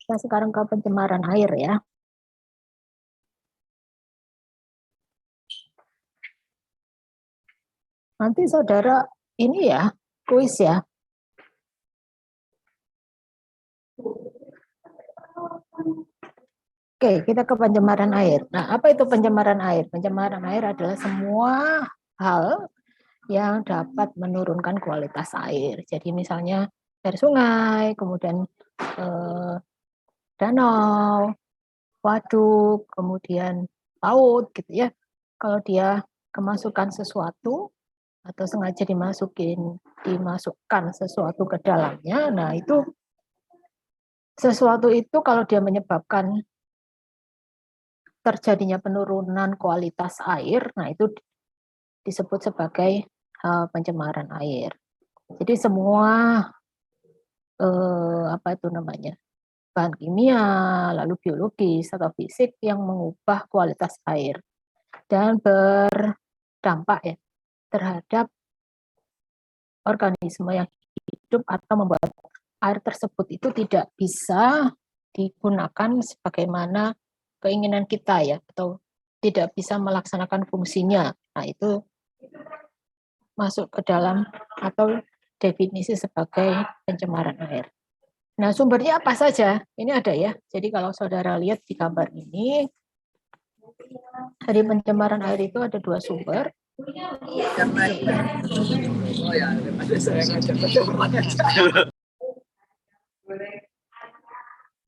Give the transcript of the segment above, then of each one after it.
Kita sekarang ke pencemaran air ya. Nanti saudara ini ya, kuis ya. Oke, kita ke pencemaran air. Nah, apa itu pencemaran air? Pencemaran air adalah semua hal yang dapat menurunkan kualitas air. Jadi misalnya dari sungai, kemudian danau, waduk, kemudian laut gitu ya. Kalau dia kemasukan sesuatu atau sengaja dimasukkan sesuatu ke dalamnya, nah itu sesuatu itu kalau dia menyebabkan terjadinya penurunan kualitas air, nah itu disebut sebagai pencemaran air. Jadi semua apa itu namanya, bahan kimia, lalu biologis atau fisik yang mengubah kualitas air dan berdampak ya terhadap organisme yang hidup atau membuat air tersebut itu tidak bisa digunakan sebagaimana keinginan kita ya, atau tidak bisa melaksanakan fungsinya. Nah, itu masuk ke dalam atau definisi sebagai pencemaran air. Nah, sumbernya apa saja? Ini ada ya. Jadi kalau saudara lihat di gambar ini, dari pencemaran air itu ada dua sumber.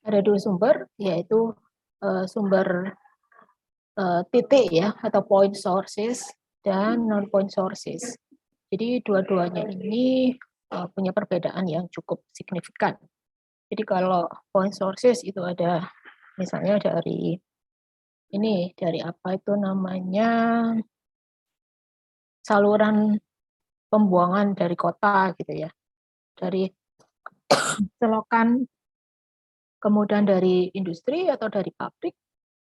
Ada dua sumber, yaitu sumber titik ya, atau point sources dan non point sources. Jadi dua-duanya ini punya perbedaan yang cukup signifikan. Jadi kalau point sources itu ada misalnya dari apa itu namanya, saluran pembuangan dari kota gitu ya, dari selokan, kemudian dari industri atau dari pabrik.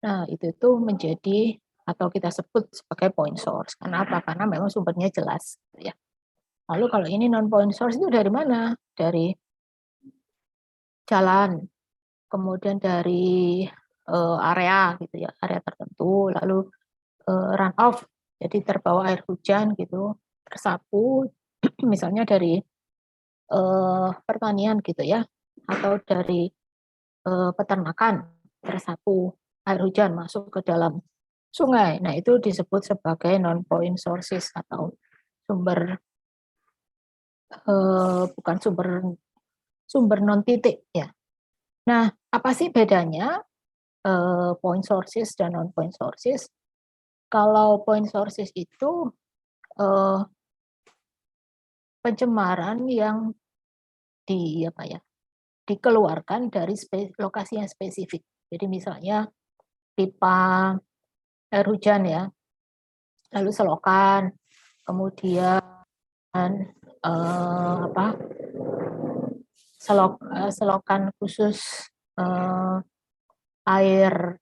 Nah, itu menjadi atau kita sebut sebagai point source. Karena apa? Karena memang sumbernya jelas gitu ya. Lalu kalau ini non point source itu dari mana? Dari jalan, kemudian dari area gitu ya, area tertentu, lalu run off, jadi terbawa air hujan gitu, tersapu misalnya dari pertanian gitu ya, atau dari peternakan, tersapu air hujan masuk ke dalam sungai. Nah, itu disebut sebagai non point sources atau sumber bukan sumber non titik ya. Nah, apa sih bedanya point sources dan non point sources? Kalau point sources itu pencemaran yang dikeluarkan dari lokasi yang spesifik. Jadi misalnya pipa air hujan ya, lalu selokan, kemudian selokan khusus air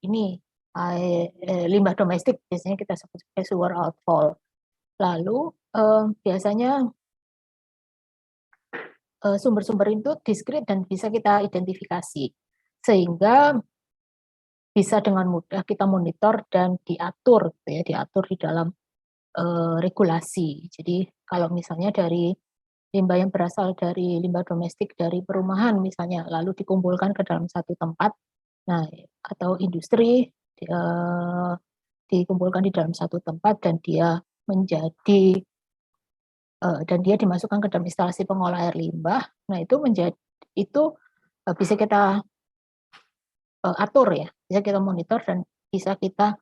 limbah domestik, biasanya kita sebut sebagai sewer outfall. Lalu biasanya sumber-sumber itu diskrit dan bisa kita identifikasi, sehingga bisa dengan mudah kita monitor dan diatur gitu ya, diatur di dalam regulasi. Jadi kalau misalnya dari limbah yang berasal dari limbah domestik dari perumahan misalnya, lalu dikumpulkan ke dalam satu tempat, nah atau industri dikumpulkan di dalam satu tempat dan dia dimasukkan ke dalam instalasi pengolah air limbah. Nah, itu bisa kita atur ya, bisa kita monitor dan bisa kita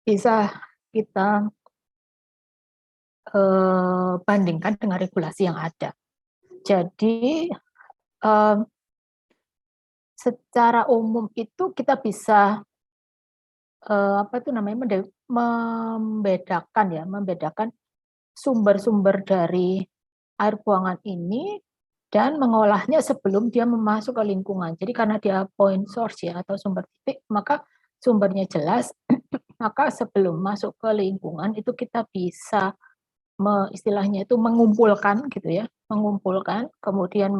bisa kita bandingkan dengan regulasi yang ada. Jadi secara umum itu kita bisa membedakan sumber-sumber dari air buangan ini dan mengolahnya sebelum dia masuk ke lingkungan. Jadi karena dia point source ya, atau sumber titik, maka sumbernya jelas, maka sebelum masuk ke lingkungan itu kita bisa istilahnya itu mengumpulkan gitu ya, mengumpulkan, kemudian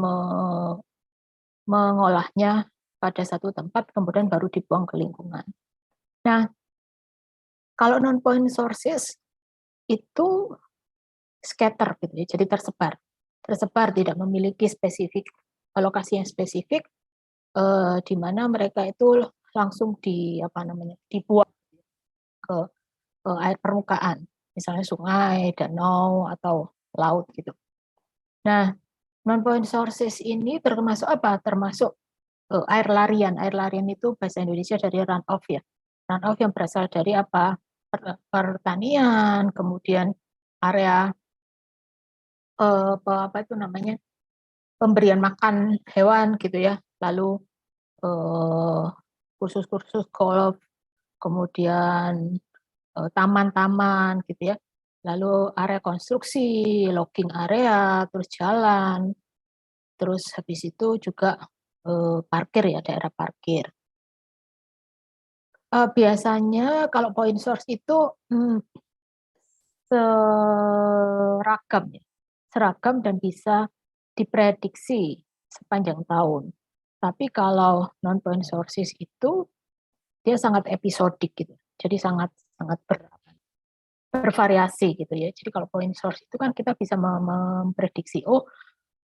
mengolahnya pada satu tempat, kemudian baru dibuang ke lingkungan. Nah, kalau non-point sources itu scatter gitu ya, jadi tersebar tidak memiliki spesifik lokasi yang spesifik, di mana mereka itu langsung dibuang ke air permukaan, misalnya sungai, danau atau laut gitu. Nah, non-point sources ini termasuk apa? Termasuk air larian. Air larian itu bahasa Indonesia dari runoff ya. Runoff yang berasal dari apa? Pertanian, kemudian area apa itu namanya? Pemberian makan hewan gitu ya. Lalu kursus-kursus golf, kemudian taman-taman gitu ya. Lalu area konstruksi, logging area, terus jalan, terus habis itu juga parkir ya, daerah parkir. Biasanya kalau point source itu seragam ya, seragam dan bisa diprediksi sepanjang tahun. Tapi kalau non point sources itu dia sangat episodik gitu. Jadi sangat sangat bervariasi gitu ya. Jadi kalau point source itu kan kita bisa memprediksi, oh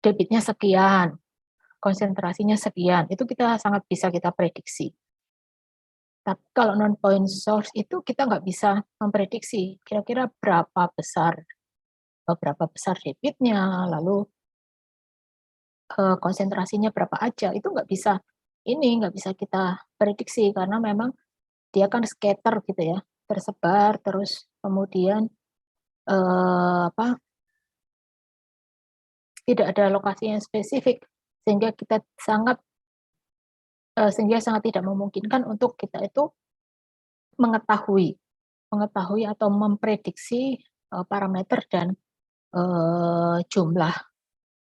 debitnya sekian, konsentrasinya sekian, itu kita sangat bisa kita prediksi. Tapi kalau non point source itu kita nggak bisa memprediksi kira-kira berapa besar debitnya, lalu konsentrasinya berapa aja, itu nggak bisa kita prediksi karena memang dia kan scatter gitu ya, tersebar terus kemudian tidak ada lokasi yang spesifik sehingga sangat tidak memungkinkan untuk kita itu mengetahui atau memprediksi parameter dan jumlah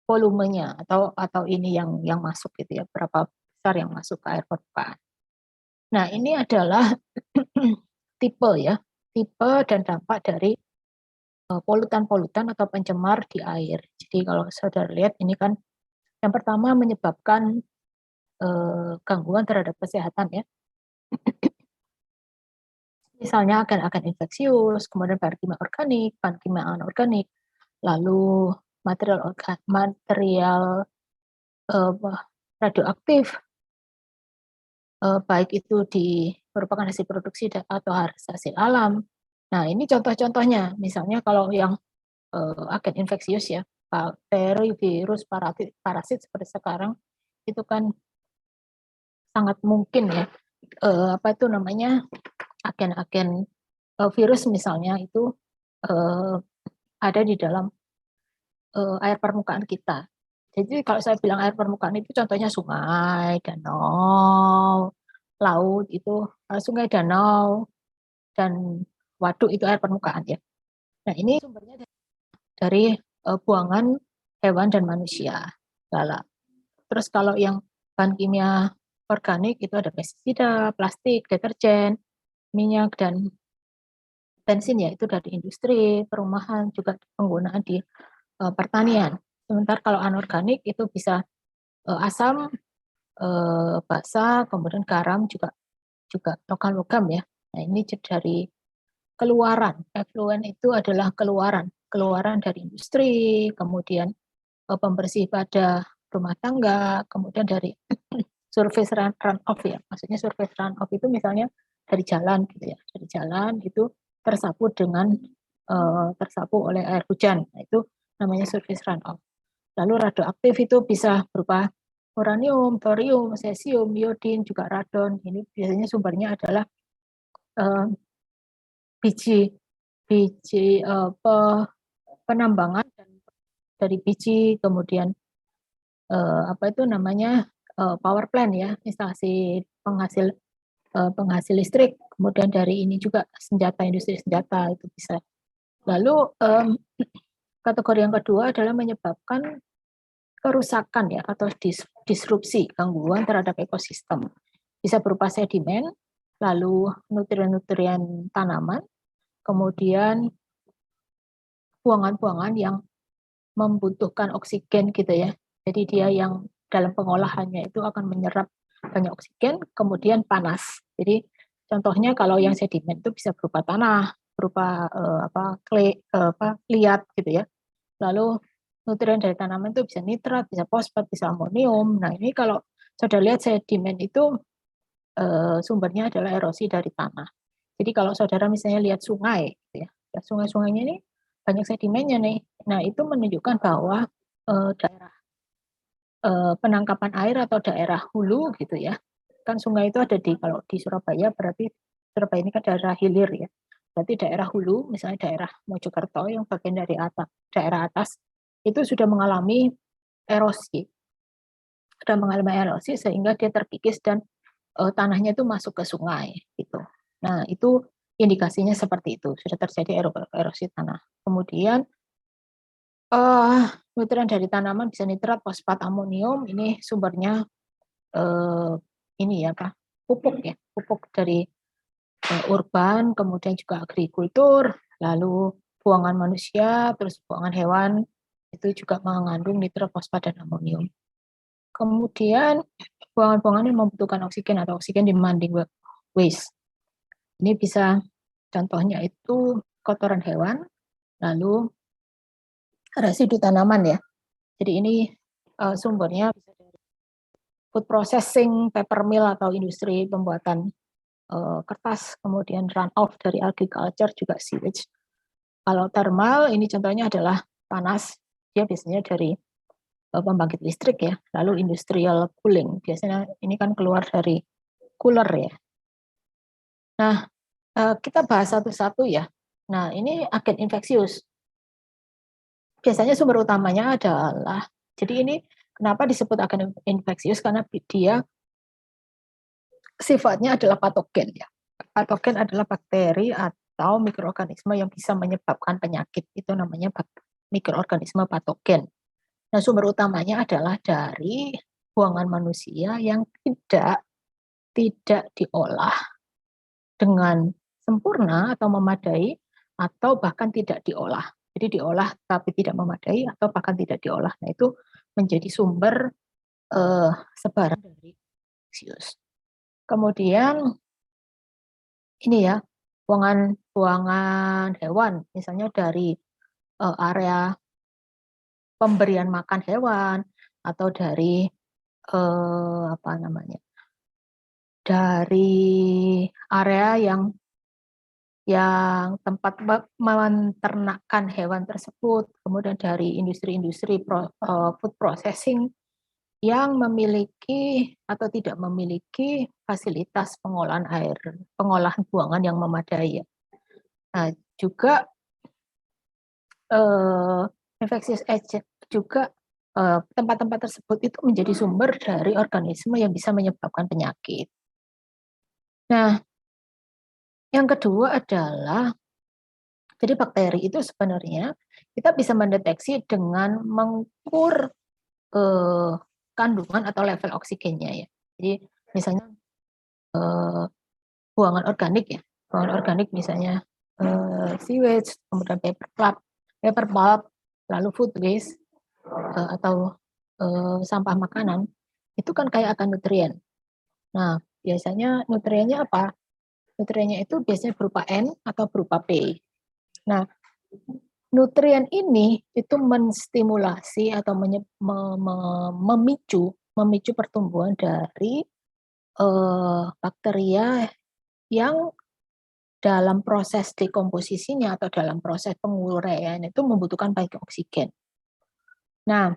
volumenya atau ini yang masuk gitu ya, berapa besar yang masuk ke air permukaan. Nah, ini adalah tipe dan dampak dari polutan-polutan atau pencemar di air. Jadi kalau saudara lihat ini kan yang pertama menyebabkan gangguan terhadap kesehatan ya. Misalnya agen-agen infeksius, kemudian bahan kimia organik, bahan kimia anorganik, lalu material radioaktif, baik itu merupakan hasil produksi atau hasil alam. Nah, ini contoh-contohnya. Misalnya kalau yang agen infeksius ya, bakteri, virus, parasit seperti sekarang, itu kan sangat mungkin ya, agen-agen virus misalnya itu ada di dalam air permukaan kita. Jadi kalau saya bilang air permukaan itu contohnya sungai, danau, laut itu, sungai, danau, dan waduk itu air permukaan ya. Nah ini sumbernya dari buangan hewan dan manusia. Terus kalau yang bahan kimia organik itu ada pestisida, plastik, deterjen, minyak, dan bensin ya itu dari industri, perumahan, juga penggunaan di pertanian. Sementara kalau anorganik itu bisa asam, basa, kemudian garam juga logam-logam ya. Nah ini dari keluaran, efluen itu adalah keluaran dari industri, kemudian pembersih pada rumah tangga, kemudian dari surface runoff ya. Maksudnya surface runoff itu misalnya dari jalan gitu ya, dari jalan itu tersapu oleh air hujan. Nah, itu namanya surface runoff. Lalu radioaktif itu bisa berupa uranium, thorium, cesium, iodin, juga radon. Ini biasanya sumbernya adalah biji penambangan dari biji, kemudian power plant ya, instalasi penghasil listrik, kemudian dari ini juga industri senjata itu bisa. Lalu kategori yang kedua adalah menyebabkan kerusakan ya atau disrupsi, gangguan terhadap ekosistem. Bisa berupa sedimen, lalu nutrien-nutrien tanaman, kemudian buangan-buangan yang membutuhkan oksigen gitu ya. Jadi dia yang dalam pengolahannya itu akan menyerap banyak oksigen, kemudian panas. Jadi contohnya kalau yang sedimen itu bisa berupa tanah, berupa clay, liat gitu ya. Lalu nutrien dari tanaman itu bisa nitrat, bisa fosfat, bisa amonium. Nah ini kalau saudara lihat sedimen itu sumbernya adalah erosi dari tanah. Jadi kalau saudara misalnya lihat sungai, gitu ya, sungai-sungainya ini banyak sedimennya nih. Nah itu menunjukkan bahwa daerah penangkapan air atau daerah hulu gitu ya, kan sungai itu ada kalau di Surabaya berarti Surabaya ini kan daerah hilir ya. Berarti daerah hulu, misalnya daerah Mojokerto yang bagian dari atas, daerah atas itu sudah mengalami erosi, sehingga dia terkikis dan tanahnya itu masuk ke sungai gitu. Nah, itu indikasinya seperti itu, sudah terjadi erosi tanah. Kemudian nutrien dari tanaman bisa nitrat, fosfat, amonium, ini sumbernya ini ya Pak, pupuk ya, pupuk dari urban, kemudian juga agrikultur, lalu buangan manusia, terus buangan hewan, itu juga mengandung nitrat, fosfat, dan amonium. Kemudian buangan-buangan yang membutuhkan oksigen atau oksigen demanding waste. Ini bisa contohnya itu kotoran hewan, lalu residu tanaman ya. Jadi ini sumbernya bisa dari food processing, paper mill atau industri pembuatan kertas, kemudian run off dari agriculture juga sewage. Kalau thermal ini contohnya adalah panas, dia biasanya dari pembangkit listrik ya, lalu industrial cooling, biasanya ini kan keluar dari cooler ya. Nah, kita bahas satu-satu ya. Nah, ini agen infeksius. Biasanya sumber utamanya adalah, jadi ini kenapa disebut agen infeksius, karena dia sifatnya adalah patogen ya. Patogen adalah bakteri atau mikroorganisme yang bisa menyebabkan penyakit. Itu namanya mikroorganisme patogen. Nah, sumber utamanya adalah dari buangan manusia yang tidak diolah dengan sempurna atau memadai, atau bahkan tidak diolah. Jadi diolah tapi tidak memadai atau bahkan tidak diolah. Nah, itu menjadi sumber sebaran dari infeksius. Kemudian ini ya, buangan hewan, misalnya dari area pemberian makan hewan atau dari apa namanya, dari area yang tempat menternakkan hewan tersebut, kemudian dari industri-industri food processing yang memiliki atau tidak memiliki fasilitas pengolahan air, pengolahan buangan yang memadai. Nah, juga infectious agent juga tempat-tempat tersebut itu menjadi sumber dari organisme yang bisa menyebabkan penyakit. Nah, yang kedua adalah, jadi bakteri itu sebenarnya kita bisa mendeteksi dengan mengukur kandungan atau level oksigennya ya. Jadi misalnya buangan organik ya, buangan organik misalnya sewage, kemudian paper pulp, lalu food waste atau sampah makanan, itu kan kaya akan nutrien. Nah, biasanya nutriennya apa? Nutriennya itu biasanya berupa N atau berupa P. Nah, nutrien ini itu menstimulasi atau memicu pertumbuhan dari bakteria yang dalam proses dekomposisinya atau dalam proses penguraian itu membutuhkan banyak oksigen. Nah,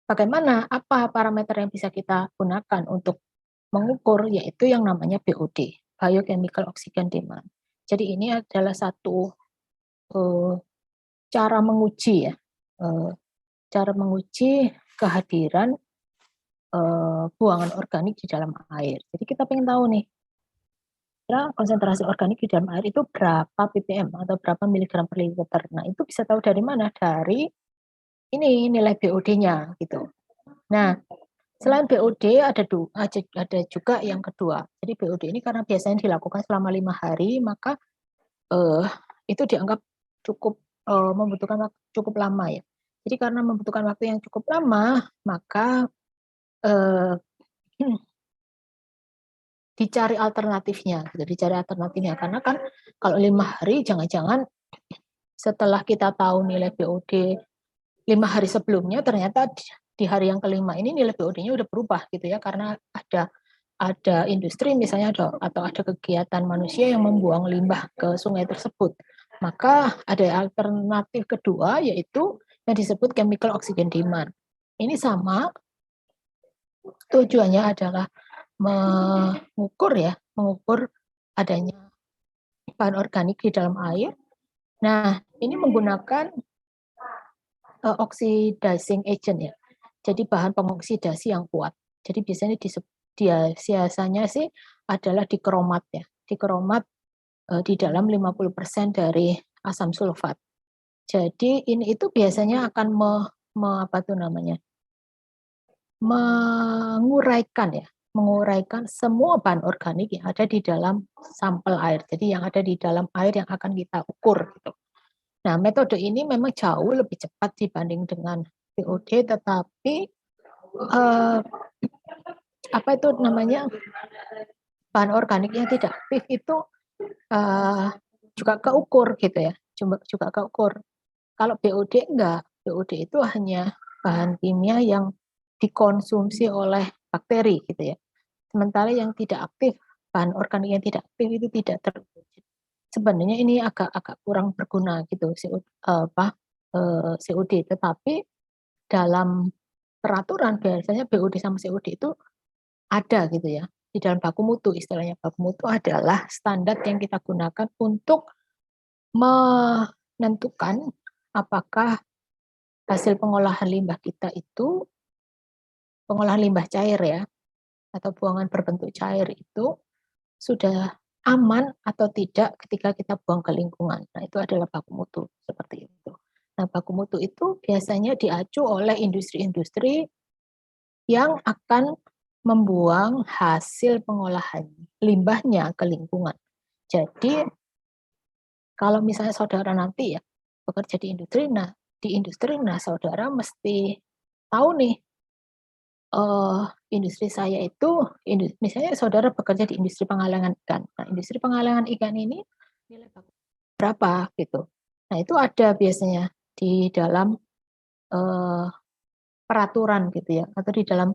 bagaimana, apa parameter yang bisa kita gunakan untuk mengukur, yaitu yang namanya BOD, Biochemical Oxygen Demand. Jadi ini adalah satu cara menguji ya, cara menguji kehadiran buangan organik di dalam air. Jadi kita pengen tahu nih, konsentrasi organik di dalam air itu berapa ppm atau berapa miligram per liter. Nah, itu bisa tahu dari mana? Dari ini nilai BOD-nya gitu. Nah, selain BOD ada juga yang kedua. Jadi BOD ini karena biasanya dilakukan selama 5 hari, maka itu dianggap cukup membutuhkan waktu cukup lama ya. Jadi karena membutuhkan waktu yang cukup lama, maka eh, dicari alternatifnya, gitu, dicari alternatifnya. Karena kan kalau 5 hari, jangan-jangan setelah kita tahu nilai BOD 5 hari sebelumnya, ternyata di hari yang kelima ini nilai BOD-nya udah berubah gitu ya, karena ada industri misalnya atau ada kegiatan manusia yang membuang limbah ke sungai tersebut. Maka ada alternatif kedua, yaitu yang disebut chemical oxygen demand. Ini sama, tujuannya adalah mengukur adanya bahan organik di dalam air. Nah, ini menggunakan oxidizing agent ya. Jadi bahan pengoksidasi yang kuat. Jadi biasanya sih adalah dikromat ya. Dikromat di dalam 50% dari asam sulfat. Jadi ini itu biasanya akan menguraikan semua bahan organik yang ada di dalam sampel air. Jadi yang ada di dalam air yang akan kita ukur gitu. Nah, metode ini memang jauh lebih cepat dibanding dengan BOD, tetapi bahan organik yang tidak aktif itu juga keukur gitu ya, juga keukur. Kalau BOD enggak, BOD itu hanya bahan kimia yang dikonsumsi oleh bakteri gitu ya. Sementara yang tidak aktif, bahan organik yang tidak aktif itu tidak sebenarnya ini agak kurang berguna gitu COD, tetapi dalam peraturan biasanya BOD sama COD itu ada gitu ya. Di dalam baku mutu, istilahnya baku mutu adalah standar yang kita gunakan untuk menentukan apakah hasil pengolahan limbah kita itu, pengolahan limbah cair ya, atau buangan berbentuk cair itu sudah aman atau tidak ketika kita buang ke lingkungan. Nah, itu adalah baku mutu, seperti itu. Nah, baku mutu itu biasanya diacu oleh industri-industri yang akan membuang hasil pengolahan limbahnya ke lingkungan. Jadi, kalau misalnya saudara nanti ya bekerja di industri, saudara mesti tahu nih, industri saya itu, misalnya saudara bekerja di industri pengalangan ikan. Nah, industri pengalangan ikan ini nilai baku berapa gitu. Nah, itu ada biasanya di dalam peraturan gitu ya, atau di dalam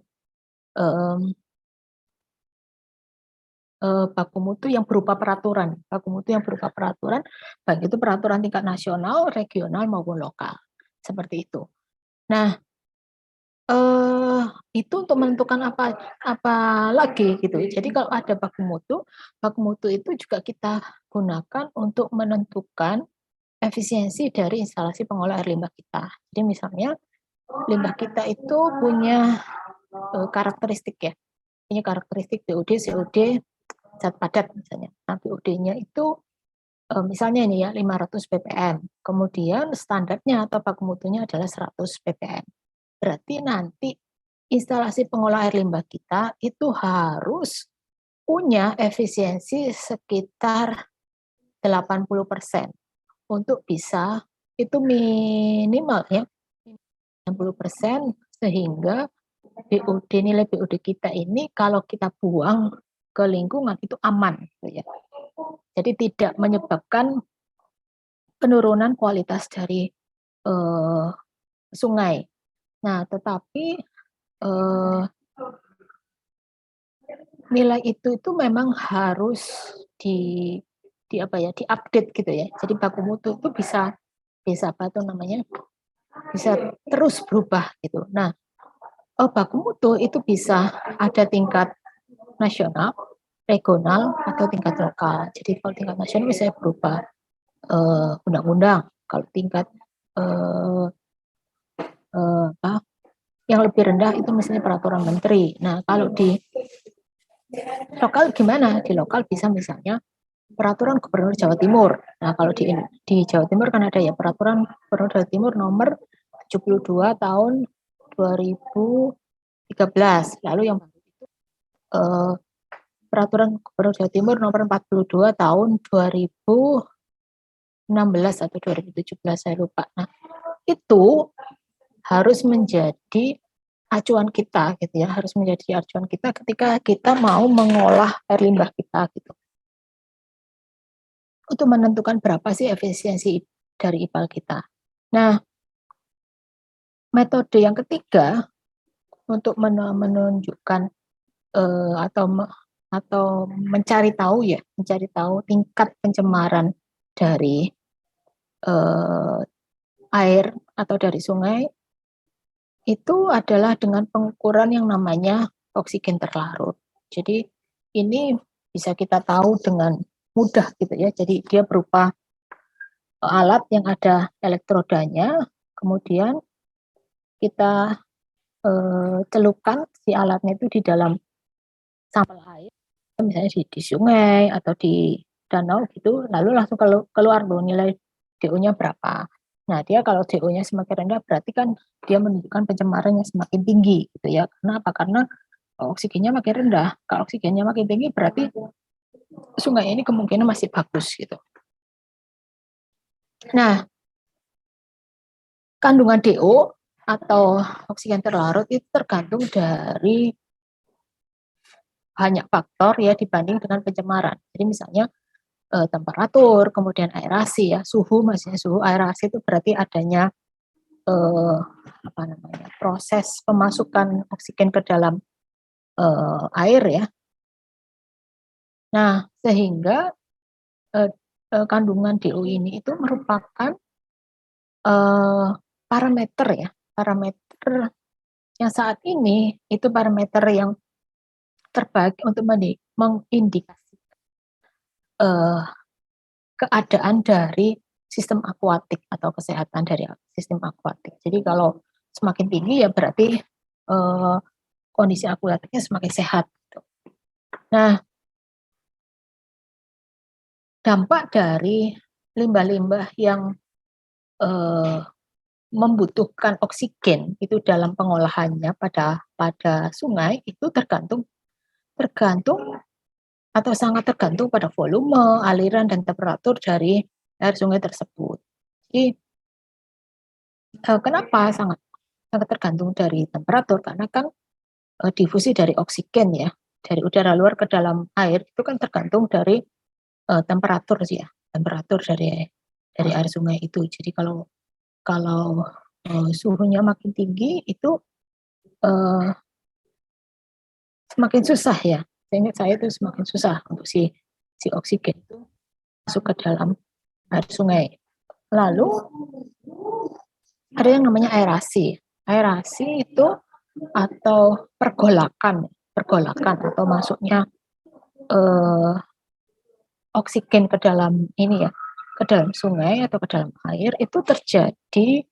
baku mutu yang berupa peraturan. Baku mutu yang berupa peraturan, baik itu peraturan tingkat nasional, regional maupun lokal. Seperti itu. Nah, itu untuk menentukan apa lagi gitu. Jadi kalau ada baku mutu itu juga kita gunakan untuk menentukan efisiensi dari instalasi pengolah air limbah kita. Jadi misalnya limbah kita itu punya karakteristik ya, punya karakteristik BOD, COD, zat padat misalnya. Nah, BOD-nya itu misalnya ini ya 500 ppm. Kemudian standarnya atau baku mutunya adalah 100 ppm. Berarti nanti instalasi pengolah air limbah kita itu harus punya efisiensi sekitar 80% untuk bisa, itu minimal ya 60%, sehingga nilai BOD kita ini kalau kita buang ke lingkungan itu aman gitu ya. Jadi tidak menyebabkan penurunan kualitas dari sungai. Nah, tetapi nilai itu memang harus diupdate gitu ya. Jadi baku mutu itu bisa bisa terus berubah gitu. Nah, baku mutu itu bisa ada tingkat nasional, regional, atau tingkat lokal. Jadi kalau tingkat nasional bisa berubah undang-undang. Kalau tingkat yang lebih rendah itu misalnya peraturan menteri. Nah, kalau di lokal gimana? Di lokal bisa misalnya peraturan Gubernur Jawa Timur. Nah, kalau di Jawa Timur kan ada ya peraturan Gubernur Jawa Timur nomor 72 tahun 2013. Lalu yang peraturan Gubernur Jawa Timur nomor 42 tahun 2016 atau 2017, saya lupa. Nah, itu harus menjadi acuan kita gitu ya, harus menjadi acuan kita ketika kita mau mengolah air limbah kita gitu. Untuk menentukan berapa sih efisiensi dari IPAL kita. Nah, metode yang ketiga untuk menunjukkan atau mencari tahu ya, mencari tahu tingkat pencemaran dari air atau dari sungai itu adalah dengan pengukuran yang namanya oksigen terlarut. Jadi ini bisa kita tahu dengan mudah gitu ya. Jadi dia berupa alat yang ada elektrodanya, kemudian kita celupkan si alatnya itu di dalam sampel air, misalnya di sungai atau di danau gitu, lalu langsung keluar tuh nilai DO-nya berapa. Nah, dia kalau DO-nya semakin rendah berarti kan dia menunjukkan pencemaran yang semakin tinggi gitu ya. Karena apa? Karena oksigennya makin rendah. Kalau oksigennya makin tinggi berarti sungai ini kemungkinan masih bagus gitu. Nah, kandungan DO atau oksigen terlarut itu tergantung dari banyak faktor ya dibanding dengan pencemaran. Jadi misalnya temperatur, kemudian aerasi ya, suhu, maksudnya suhu aerasi itu berarti adanya proses pemasukan oksigen ke dalam air ya. Nah, sehingga kandungan DO ini itu merupakan parameter ya, parameter yang saat ini itu parameter yang terbaik untuk mengindikasi keadaan dari sistem akuatik atau kesehatan dari sistem akuatik. Jadi kalau semakin tinggi ya berarti kondisi akuatiknya semakin sehat. Gitu. Nah, dampak dari limbah-limbah yang membutuhkan oksigen itu dalam pengolahannya pada sungai itu tergantung atau sangat tergantung pada volume, aliran dan temperatur dari air sungai tersebut. Jadi kenapa sangat tergantung dari temperatur? Karena kan difusi dari oksigen ya, dari udara luar ke dalam air itu kan tergantung dari temperatur sih ya, temperatur dari air sungai itu. Jadi kalau suhunya makin tinggi itu semakin susah ya. Seingat saya itu semakin susah untuk si oksigen itu masuk ke dalam air sungai. Lalu ada yang namanya aerasi. Aerasi itu atau pergolakan atau masuknya oksigen ke dalam ini ya, ke dalam sungai atau ke dalam air itu terjadi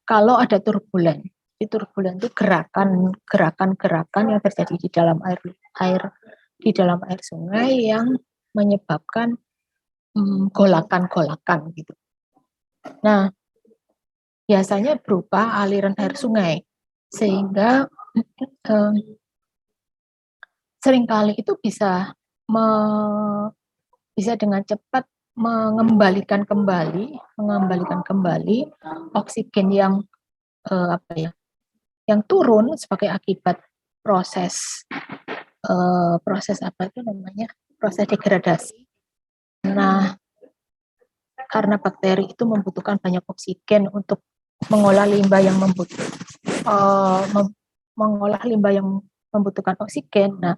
kalau ada turbulen. Turbulen itu gerakan yang terjadi di dalam air sungai yang menyebabkan golakan-golakan gitu. Nah, biasanya berupa aliran air sungai, sehingga seringkali itu bisa dengan cepat mengembalikan kembali oksigen yang yang turun sebagai akibat proses proses degradasi. Nah, karena bakteri itu membutuhkan banyak oksigen untuk mengolah limbah yang membutuhkan oksigen. Nah,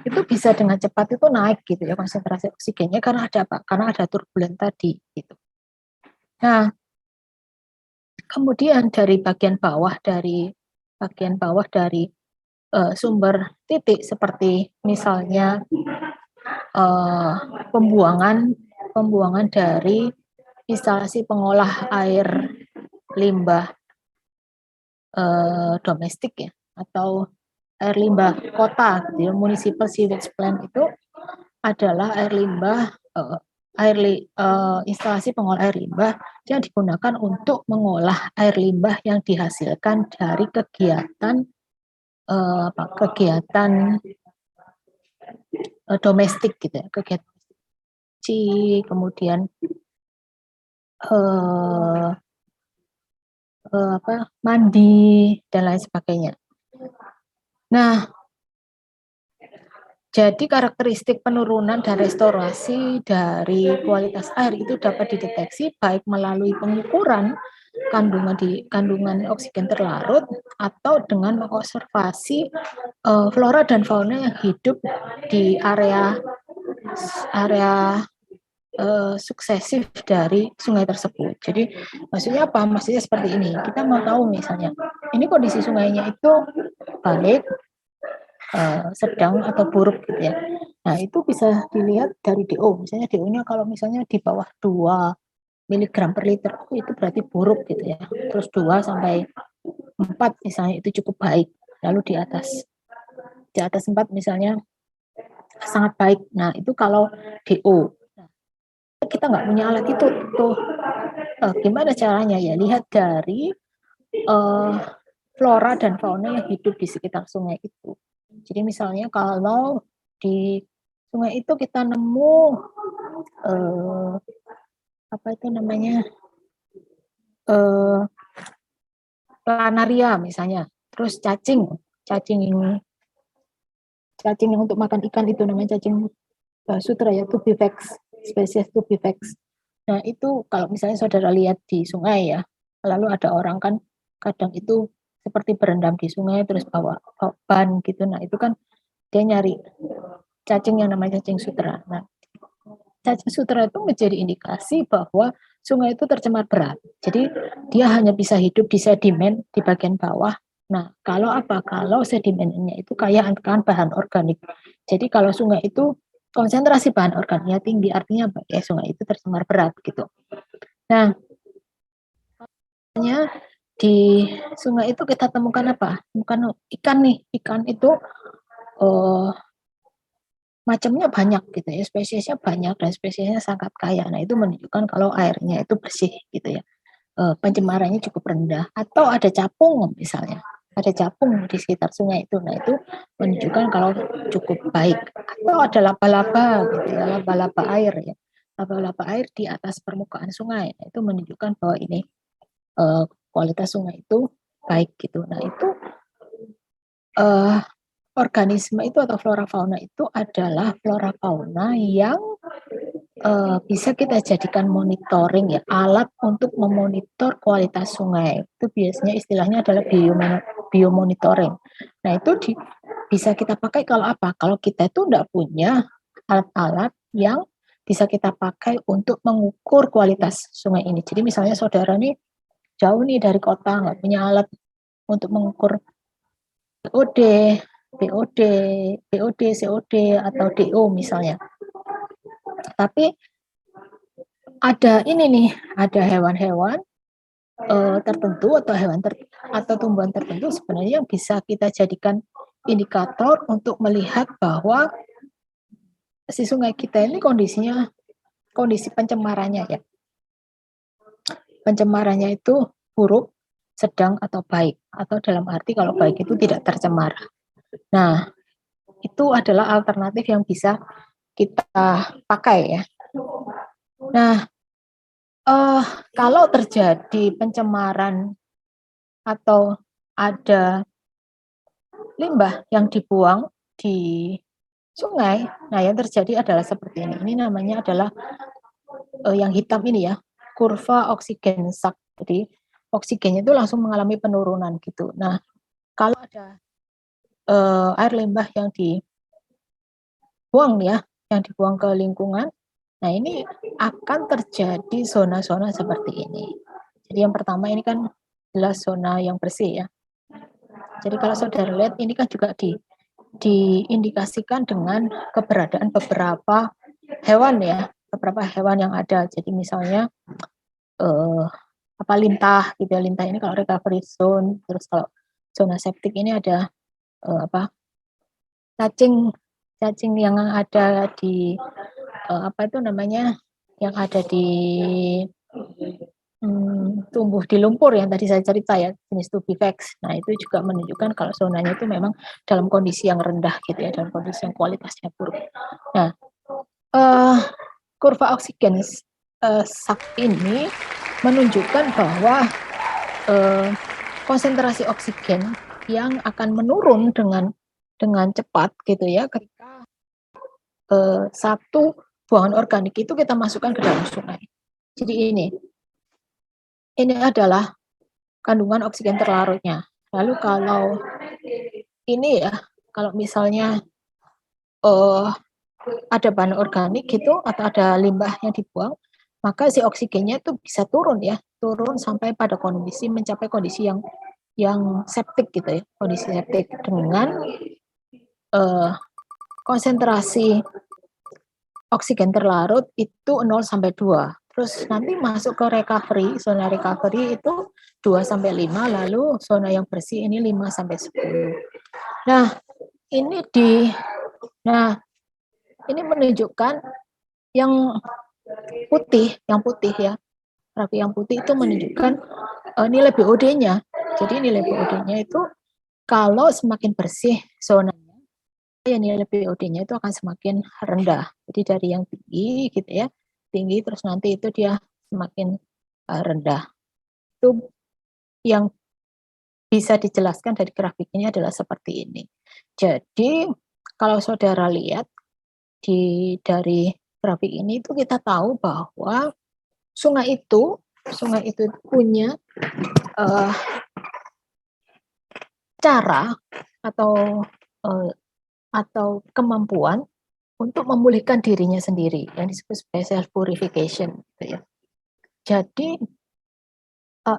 itu bisa dengan cepat itu naik gitu ya konsentrasi oksigennya karena ada apa? Karena ada turbulen tadi gitu. Nah, kemudian dari bagian bawah dari sumber titik seperti misalnya pembuangan dari instalasi pengolah air limbah domestik ya atau air limbah kota gitu ya, municipal sewage plant itu adalah air limbah instalasi pengolah air limbah yang digunakan untuk mengolah air limbah yang dihasilkan dari kegiatan domestik gitu ya, kegiatan kemudian mandi dan lain sebagainya. Nah, jadi karakteristik penurunan dan restorasi dari kualitas air itu dapat dideteksi baik melalui pengukuran kandungan oksigen terlarut atau dengan mengobservasi flora dan fauna yang hidup di area suksesif dari sungai tersebut. Jadi maksudnya apa? Maksudnya seperti ini. Kita mau tahu misalnya, ini kondisi sungainya itu baik, sedang atau buruk gitu ya. Nah, itu bisa dilihat dari DO. Misalnya DO-nya kalau misalnya di bawah 2 miligram per liter, itu berarti buruk gitu ya. Terus 2 sampai 4 misalnya itu cukup baik. Lalu di atas 4 misalnya sangat baik. Nah, itu kalau DO. Nah, kita nggak punya alat itu tuh. Gimana caranya ya? Lihat dari flora dan fauna yang hidup di sekitar sungai itu. Jadi misalnya kalau di sungai itu kita nemu apa itu namanya planaria misalnya, terus cacing yang untuk makan ikan itu namanya cacing sutra ya, Tubivex, spesies Tubivex. Nah itu kalau misalnya saudara lihat di sungai ya, lalu ada orang kan kadang itu seperti berendam di sungai terus bawa ban gitu, nah itu kan dia nyari cacing yang namanya cacing sutra. Nah, cacing sutra itu menjadi indikasi bahwa sungai itu tercemar berat. Jadi dia hanya bisa hidup di sedimen di bagian bawah. Nah, kalau apa? Kalau sedimennya itu kaya akan bahan organik. Jadi kalau sungai itu konsentrasi bahan organiknya tinggi, artinya ya sungai itu tercemar berat gitu. Nah, di sungai itu kita temukan apa? Bukan ikan nih, ikan itu macamnya banyak gitu ya, spesiesnya banyak dan spesiesnya sangat kaya. Nah, itu menunjukkan kalau airnya itu bersih gitu ya. Pencemarannya cukup rendah atau ada capung misalnya. Ada capung di sekitar sungai itu. Nah, itu menunjukkan kalau cukup baik. Atau ada laba-laba gitu ya, laba-laba air ya. Laba-laba air di atas permukaan sungai. Nah, itu menunjukkan bahwa ini kualitas sungai itu baik gitu. Nah, itu organisme itu atau flora fauna itu adalah flora fauna yang bisa kita jadikan monitoring ya, alat untuk memonitor kualitas sungai. Itu biasanya istilahnya adalah biomonitoring. Nah, itu bisa kita pakai kalau apa? Kalau kita itu tidak punya alat-alat yang bisa kita pakai untuk mengukur kualitas sungai ini. Jadi misalnya saudara nih jauh nih dari kota, nggak punya alat untuk mengukur BOD, BOD, BOD, COD, atau DO misalnya. Tapi ada ini nih, ada hewan-hewan tertentu atau atau tumbuhan tertentu sebenarnya yang bisa kita jadikan indikator untuk melihat bahwa si sungai kita ini kondisi pencemarannya ya. Pencemarannya itu buruk, sedang atau baik, atau dalam arti kalau baik itu tidak tercemar. Nah, itu adalah alternatif yang bisa kita pakai ya. Nah, kalau terjadi pencemaran atau ada limbah yang dibuang di sungai, nah yang terjadi adalah seperti ini. Ini namanya adalah yang hitam ini ya, kurva oksigen sak. Jadi oksigennya itu langsung mengalami penurunan gitu. Nah, kalau ada air limbah yang dibuang ya, yang dibuang ke lingkungan, nah ini akan terjadi zona-zona seperti ini. Jadi yang pertama ini kan adalah zona yang bersih ya. Jadi kalau saudara lihat ini kan juga diindikasikan dengan keberadaan beberapa hewan ya, beberapa hewan yang ada. Jadi misalnya lintah gitu ya, lintah ini kalau recovery zone, terus kalau zona septic ini ada cacing yang ada di yang ada di tumbuh di lumpur yang tadi saya cerita ya, jenis Tubivex. Nah, itu juga menunjukkan kalau zonanya itu memang dalam kondisi yang rendah gitu ya, dalam kondisi yang kualitasnya buruk. Nah, kurva oksigen sak ini menunjukkan bahwa konsentrasi oksigen yang akan menurun dengan cepat gitu ya ketika satu buangan organik itu kita masukkan ke dalam sungai. Jadi ini adalah kandungan oksigen terlarutnya. Lalu kalau ini ya, kalau misalnya ada bahan organik gitu atau ada limbah yang dibuang, maka si oksigennya itu bisa turun ya, turun sampai pada kondisi mencapai kondisi yang septik gitu ya, kondisi septik dengan konsentrasi oksigen terlarut itu 0 sampai 2. Terus nanti masuk ke recovery, zona recovery itu 2 sampai 5, lalu zona yang bersih ini 5 sampai 10. Nah, ini menunjukkan yang putih ya. Grafi yang putih itu menunjukkan nilai BOD-nya. Jadi nilai BOD-nya itu kalau semakin bersih zonanya, ya nilai BOD-nya itu akan semakin rendah. Jadi dari yang tinggi gitu ya, tinggi terus nanti itu dia semakin rendah. Itu yang bisa dijelaskan dari grafik ini adalah seperti ini. Jadi kalau saudara lihat dari grafik ini itu kita tahu bahwa sungai itu punya cara atau kemampuan untuk memulihkan dirinya sendiri yang disebut sebagai self purification gitu ya. Jadi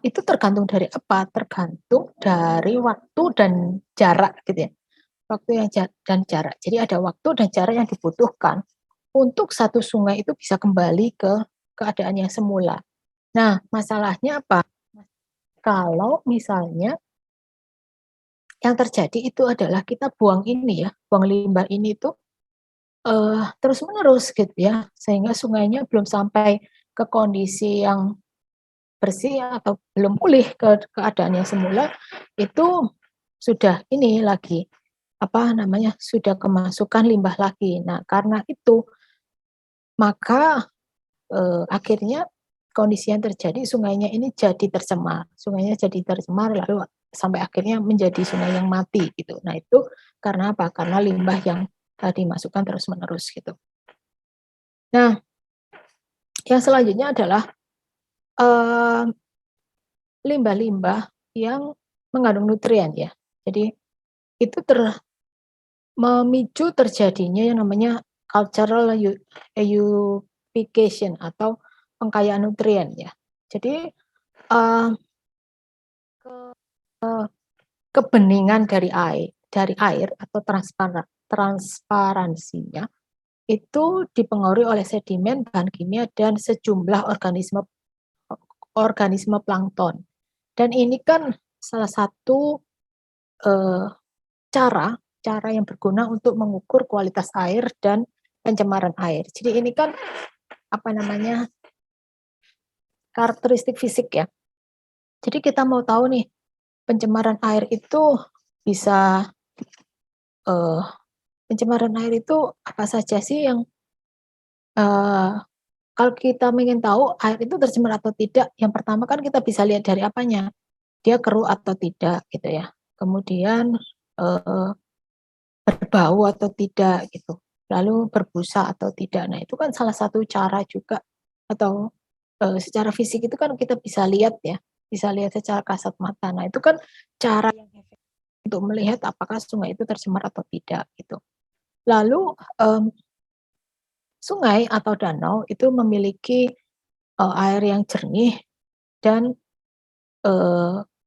itu tergantung dari apa? Tergantung dari waktu dan jarak gitu ya. Waktu dan jarak. Jadi ada waktu dan jarak yang dibutuhkan untuk satu sungai itu bisa kembali ke keadaan yang semula. Nah, masalahnya apa? Kalau misalnya yang terjadi itu adalah kita buang limbah ini itu terus-menerus gitu ya, sehingga sungainya belum sampai ke kondisi yang bersih atau belum pulih ke keadaan yang semula, itu sudah sudah kemasukan limbah lagi. Nah, karena itu maka akhirnya kondisi yang terjadi sungainya ini jadi tercemar. Sungainya jadi tercemar lalu sampai akhirnya menjadi sungai yang mati gitu. Nah, itu karena apa? Karena limbah yang dimasukkan terus-menerus gitu. Nah, yang selanjutnya adalah limbah-limbah yang mengandung nutrien ya. Jadi itu memicu terjadinya yang namanya cultural eutrophication atau pengkayaan nutrien ya. Jadi kebeningan dari air atau transparansinya itu dipengaruhi oleh sedimen, bahan kimia dan sejumlah organisme plankton. Dan ini kan salah satu cara yang berguna untuk mengukur kualitas air dan pencemaran air. Jadi ini kan karakteristik fisik ya. Jadi kita mau tahu nih pencemaran air itu bisa pencemaran air itu apa saja sih yang kalau kita ingin tahu air itu tercemar atau tidak, yang pertama kan kita bisa lihat dari apanya, dia keruh atau tidak gitu ya. Kemudian berbau atau tidak gitu. Lalu berbusa atau tidak. Nah, itu kan salah satu cara juga atau secara fisik itu kan kita bisa lihat ya, bisa lihat secara kasat mata. Nah, itu kan cara yang efektif untuk melihat apakah sungai itu tercemar atau tidak gitu. Lalu sungai atau danau itu memiliki air yang jernih dan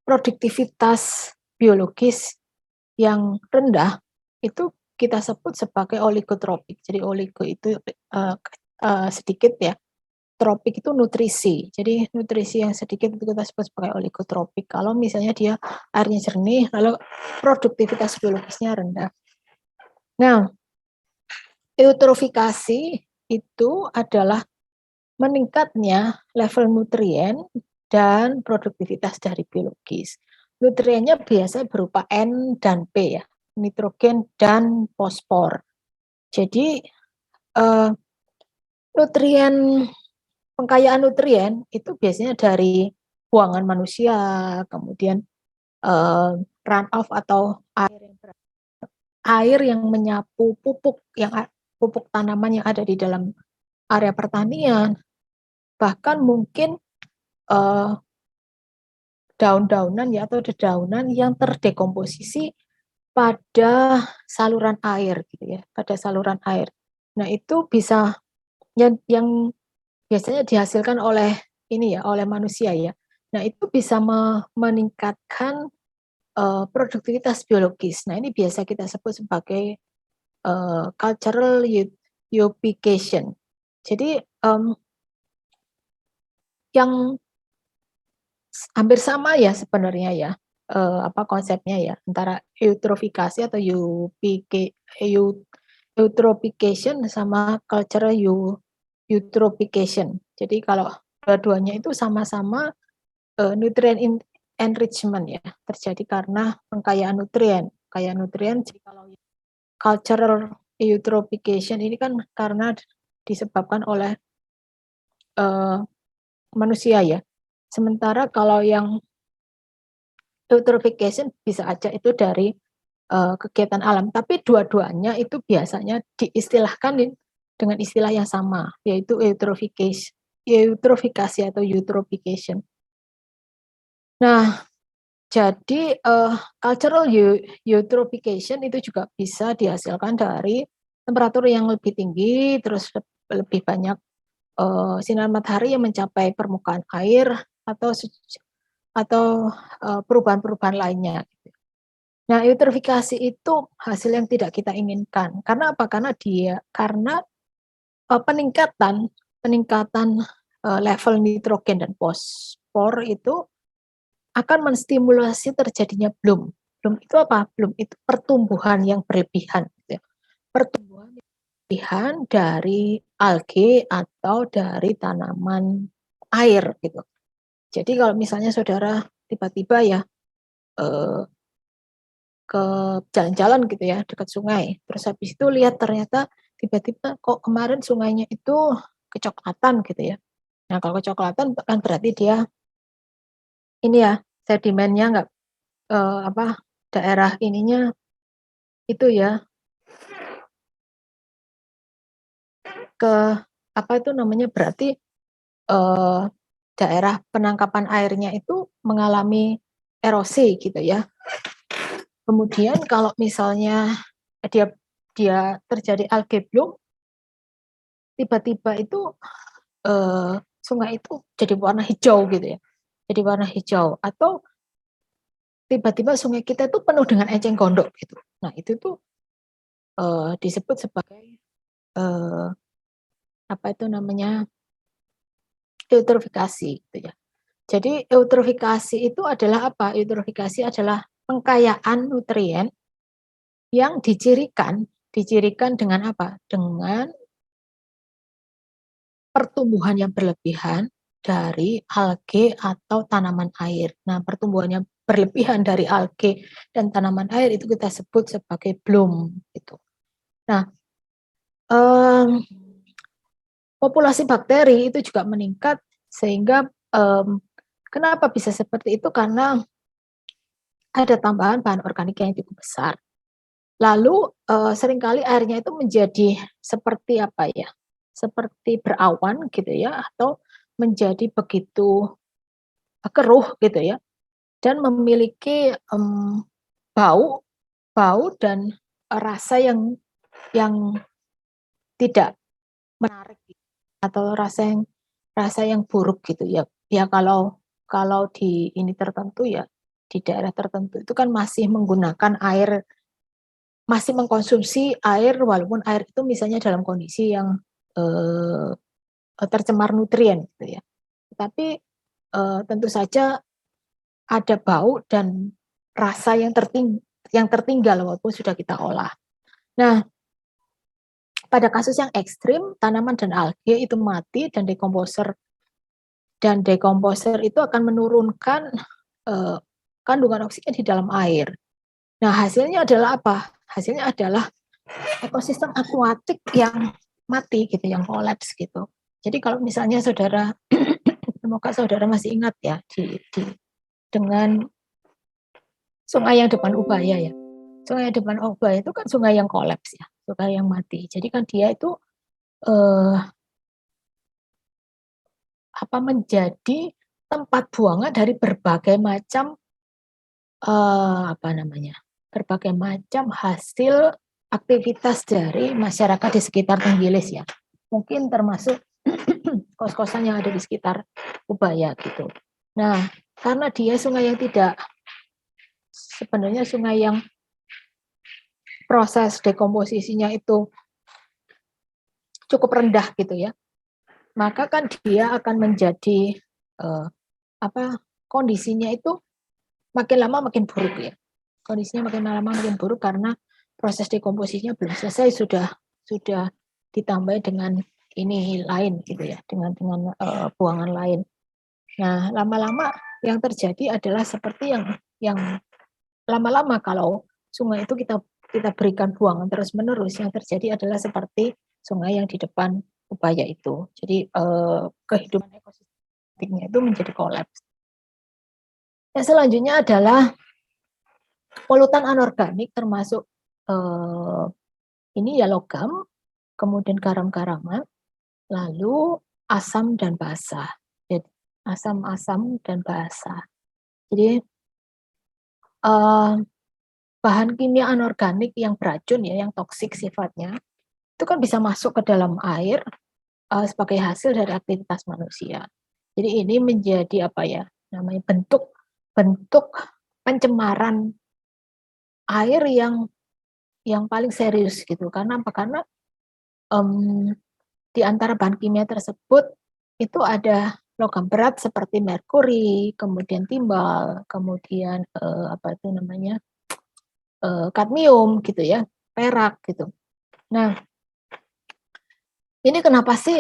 produktivitas biologis yang rendah itu kita sebut sebagai oligotropik. Jadi oligo itu sedikit ya, tropik itu nutrisi. Jadi nutrisi yang sedikit itu kita sebut sebagai oligotropik. Kalau misalnya dia airnya jernih, lalu produktivitas biologisnya rendah. Nah, eutrofikasi itu adalah meningkatnya level nutrien dan produktivitas dari biologis. Nutriennya biasanya berupa N dan P ya, nitrogen dan fosfor. Jadi pengkayaan nutrien itu biasanya dari buangan manusia, kemudian run off atau air yang menyapu pupuk tanaman yang ada di dalam area pertanian, bahkan mungkin daun-daunan ya atau dedaunan yang terdekomposisi pada saluran air gitu ya, pada saluran air. Nah, itu bisa yang biasanya dihasilkan oleh ini ya, oleh manusia ya. Nah, itu bisa meningkatkan produktivitas biologis. Nah, ini biasa kita sebut sebagai cultural eutrophication. Jadi yang hampir sama ya sebenarnya ya, konsepnya ya, antara eutrofikasi atau eutrophication sama cultural eutrophication. Jadi kalau dua-duanya itu sama-sama nutrient enrichment ya, terjadi karena pengkayaan nutrien. Kekayaan nutrien, jadi kalau cultural eutrophication ini kan karena disebabkan oleh manusia ya. Sementara kalau yang eutrophication bisa aja itu dari kegiatan alam, tapi dua-duanya itu biasanya diistilahkan dengan istilah yang sama, yaitu eutrofikasi atau eutrophication. Nah, jadi cultural eutrophication itu juga bisa dihasilkan dari temperatur yang lebih tinggi, terus lebih banyak sinar matahari yang mencapai permukaan air atau perubahan-perubahan lainnya. Nah, eutrofikasi itu hasil yang tidak kita inginkan. Karena apa? Karena peningkatan level nitrogen dan fosfor itu akan menstimulasi terjadinya bloom. Bloom itu apa? Bloom itu pertumbuhan yang berlebihan. Gitu ya. Pertumbuhan yang berlebihan dari alge atau dari tanaman air gitu. Jadi kalau misalnya saudara tiba-tiba ya ke jalan-jalan gitu ya dekat sungai, terus habis itu lihat ternyata tiba-tiba kok kemarin sungainya itu kecoklatan gitu ya. Nah kalau kecoklatan kan berarti dia ini ya sedimennya nggak daerah ininya itu ya ke apa itu namanya berarti daerah penangkapan airnya itu mengalami erosi gitu ya. Kemudian kalau misalnya dia terjadi algae bloom, tiba-tiba itu sungai itu jadi warna hijau gitu ya. Jadi warna hijau atau tiba-tiba sungai kita itu penuh dengan eceng gondok gitu. Nah, itu tuh disebut sebagai apa itu namanya? Eutrofikasi gitu ya. Jadi eutrofikasi itu adalah apa? Eutrofikasi adalah pengkayaan nutrien yang dicirikan dengan apa? Dengan pertumbuhan yang berlebihan dari alge atau tanaman air. Nah, pertumbuhan yang berlebihan dari alge dan tanaman air itu kita sebut sebagai bloom gitu. Nah, populasi bakteri itu juga meningkat sehingga kenapa bisa seperti itu? Karena ada tambahan bahan organik yang cukup besar. Lalu seringkali airnya itu menjadi seperti apa ya? Seperti berawan gitu ya, atau menjadi begitu keruh gitu ya, dan memiliki bau dan rasa yang tidak menarik atau rasa yang buruk gitu ya. Ya kalau di ini tertentu ya, di daerah tertentu itu kan masih menggunakan air, masih mengkonsumsi air walaupun air itu misalnya dalam kondisi yang tercemar nutrien gitu ya. Tapi tentu saja ada bau dan rasa yang tertinggal walaupun sudah kita olah. Nah, pada kasus yang ekstrim, tanaman dan alge itu mati dan dekomposer itu akan menurunkan kandungan oksigen di dalam air. Nah, hasilnya adalah apa? Hasilnya adalah ekosistem akuatik yang mati gitu, yang kolaps gitu. Jadi kalau misalnya saudara Semoga saudara masih ingat ya dengan sungai yang depan Ubaya ya. Sungai yang depan Ubaya itu kan sungai yang kolaps ya, sungai yang mati. Jadi kan dia itu menjadi tempat buangan dari berbagai macam berbagai macam hasil aktivitas dari masyarakat di sekitar Tenggilis ya. Mungkin termasuk kos-kosan yang ada di sekitar Ubaya gitu. Nah, karena dia sungai yang sebenarnya sungai yang proses dekomposisinya itu cukup rendah gitu ya, maka kan dia akan menjadi kondisinya itu makin lama makin buruk ya. Kondisinya makin lama makin buruk karena proses dekomposisinya belum selesai, sudah ditambah dengan ini lain gitu ya, dengan buangan lain. Nah, lama-lama yang terjadi adalah seperti yang lama-lama kalau sungai itu kita berikan buangan terus-menerus, yang terjadi adalah seperti sungai yang di depan Ubaya itu. Jadi kehidupan ekosistemnya itu menjadi kolaps. Yang selanjutnya adalah polutan anorganik, termasuk ini ya logam, kemudian garam-garaman, lalu asam dan basa. Jadi asam-asam dan basa. Jadi bahan kimia anorganik yang beracun ya, yang toksik sifatnya, itu kan bisa masuk ke dalam air sebagai hasil dari aktivitas manusia. Jadi ini menjadi namanya bentuk pencemaran air yang paling serius gitu. Karena apa? Karena di antara bahan kimia tersebut itu ada logam berat seperti merkuri, kemudian timbal, kemudian kadmium gitu ya, perak gitu. Nah, ini kenapa sih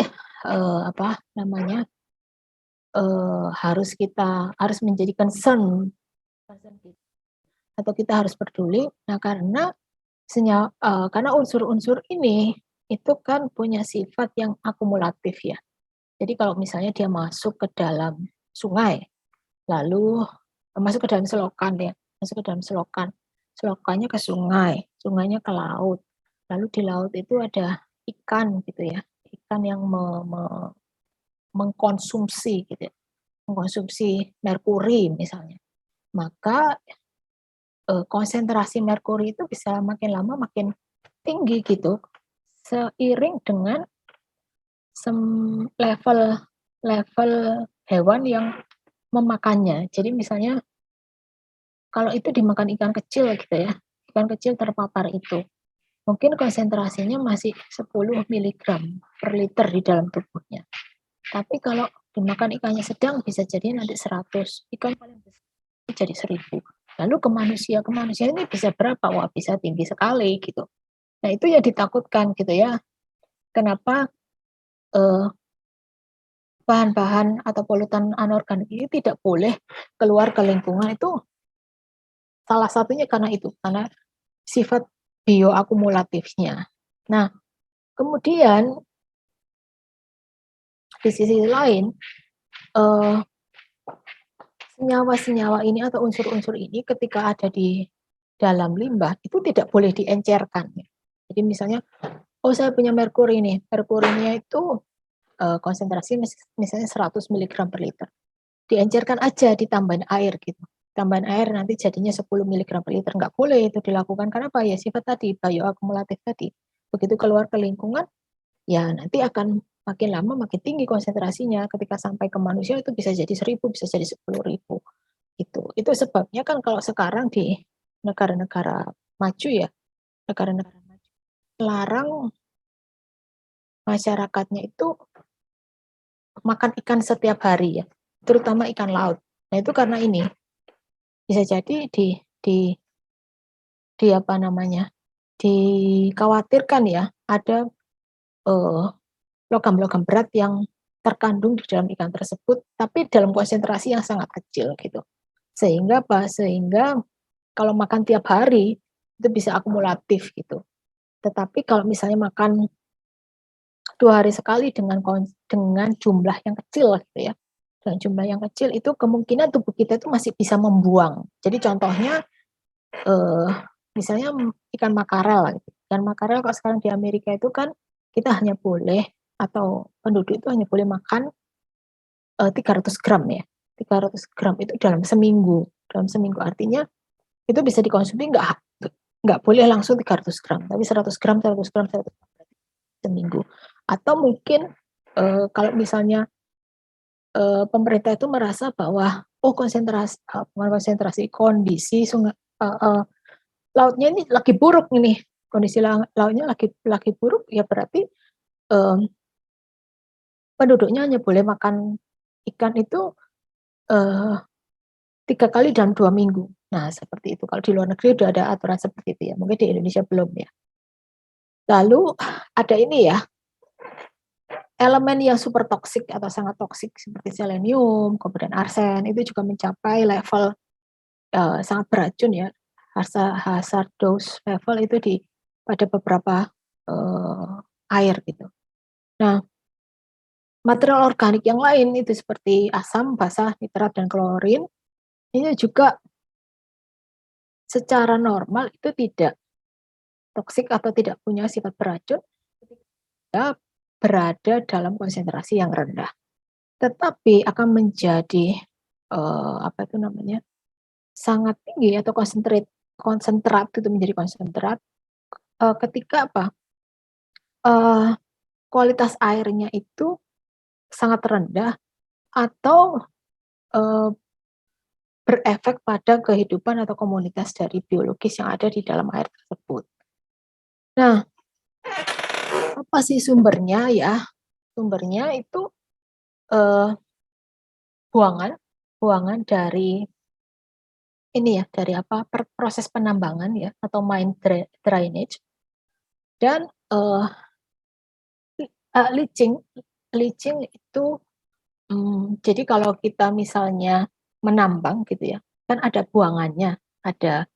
harus menjadi concern atau kita harus peduli? Nah, karena unsur-unsur ini itu kan punya sifat yang akumulatif ya. Jadi kalau misalnya dia masuk ke dalam sungai, lalu masuk ke dalam selokan ya, masuk ke dalam selokan, selokannya ke sungai, sungainya ke laut, lalu di laut itu ada ikan gitu ya, ikan yang mengkonsumsi gitu ya, mengkonsumsi merkuri misalnya, maka konsentrasi merkuri itu bisa makin lama makin tinggi gitu, seiring dengan level hewan yang memakannya. Jadi misalnya kalau itu dimakan ikan kecil gitu ya, ikan kecil terpapar itu, mungkin konsentrasinya masih 10 miligram per liter di dalam tubuhnya. Tapi kalau dimakan ikannya sedang bisa jadi nanti 100, ikan paling besar jadi 1000. Lalu ke manusia ini bisa berapa? Wah, bisa tinggi sekali gitu. Nah, itu yang ditakutkan gitu ya. Kenapa bahan-bahan atau polutan anorganik ini tidak boleh keluar ke lingkungan, itu salah satunya karena sifat bioakumulatifnya. Nah, kemudian di sisi lain senyawa-senyawa ini atau unsur-unsur ini ketika ada di dalam limbah itu tidak boleh diencerkan. Jadi misalnya, saya punya merkuri nih, merkurinya itu konsentrasi misalnya 100 mg per liter. Diencerkan aja, ditambahin air gitu. Tambahan air nanti jadinya 10 mg per liter. Nggak boleh itu dilakukan, karena apa ya, sifat tadi, bioakumulatif tadi. Begitu keluar ke lingkungan, ya nanti akan makin lama makin tinggi konsentrasinya. Ketika sampai ke manusia itu bisa jadi 1000, bisa jadi 10.000. Itu sebabnya kan kalau sekarang di negara-negara maju ya, negara-negara maju, larang masyarakatnya itu makan ikan setiap hari ya, terutama ikan laut. Nah, itu karena ini bisa jadi dikhawatirkan ya, ada logam-logam berat yang terkandung di dalam ikan tersebut, tapi dalam konsentrasi yang sangat kecil gitu. Sehingga kalau makan tiap hari itu bisa akumulatif gitu. Tetapi kalau misalnya makan 2 hari sekali dengan jumlah yang kecil gitu ya, dengan jumlah yang kecil itu kemungkinan tubuh kita itu masih bisa membuang. Jadi contohnya misalnya ikan makarel gitu. Ikan makarel kalau sekarang di Amerika itu kan kita hanya boleh atau penduduk itu hanya boleh makan 300 gram ya. 300 gram itu dalam seminggu. Dalam seminggu artinya itu bisa dikonsumsi nggak boleh langsung 300 gram, tapi 100 gram, 100 gram, 100 gram seminggu. Atau mungkin kalau misalnya pemerintah itu merasa bahwa konsentrasi kondisi sungai lautnya ini lagi buruk ini, kondisi lautnya lagi buruk, ya berarti penduduknya hanya boleh makan ikan itu 3 kali dalam 2 minggu. Nah, seperti itu. Kalau di luar negeri udah ada aturan seperti itu ya. Mungkin di Indonesia belum ya. Lalu ada ini ya, elemen yang super toksik atau sangat toksik seperti selenium, kemudian arsen itu juga mencapai level sangat beracun ya. Hazard dose level itu pada beberapa air gitu. Nah, material organik yang lain itu seperti asam, basa, nitrat, dan klorin ini juga secara normal itu tidak toksik atau tidak punya sifat beracun ketika berada dalam konsentrasi yang rendah. Tetapi akan menjadi apa itu namanya sangat tinggi atau konsentrat itu menjadi konsentrat ketika apa kualitas airnya itu sangat rendah atau berefek pada kehidupan atau komunitas dari biologis yang ada di dalam air tersebut. Nah, apa sih sumbernya ya? Sumbernya itu buangan dari ini ya, dari apa proses penambangan ya atau mine drainage dan leaching itu jadi kalau kita misalnya menambang gitu ya, kan ada buangannya, ada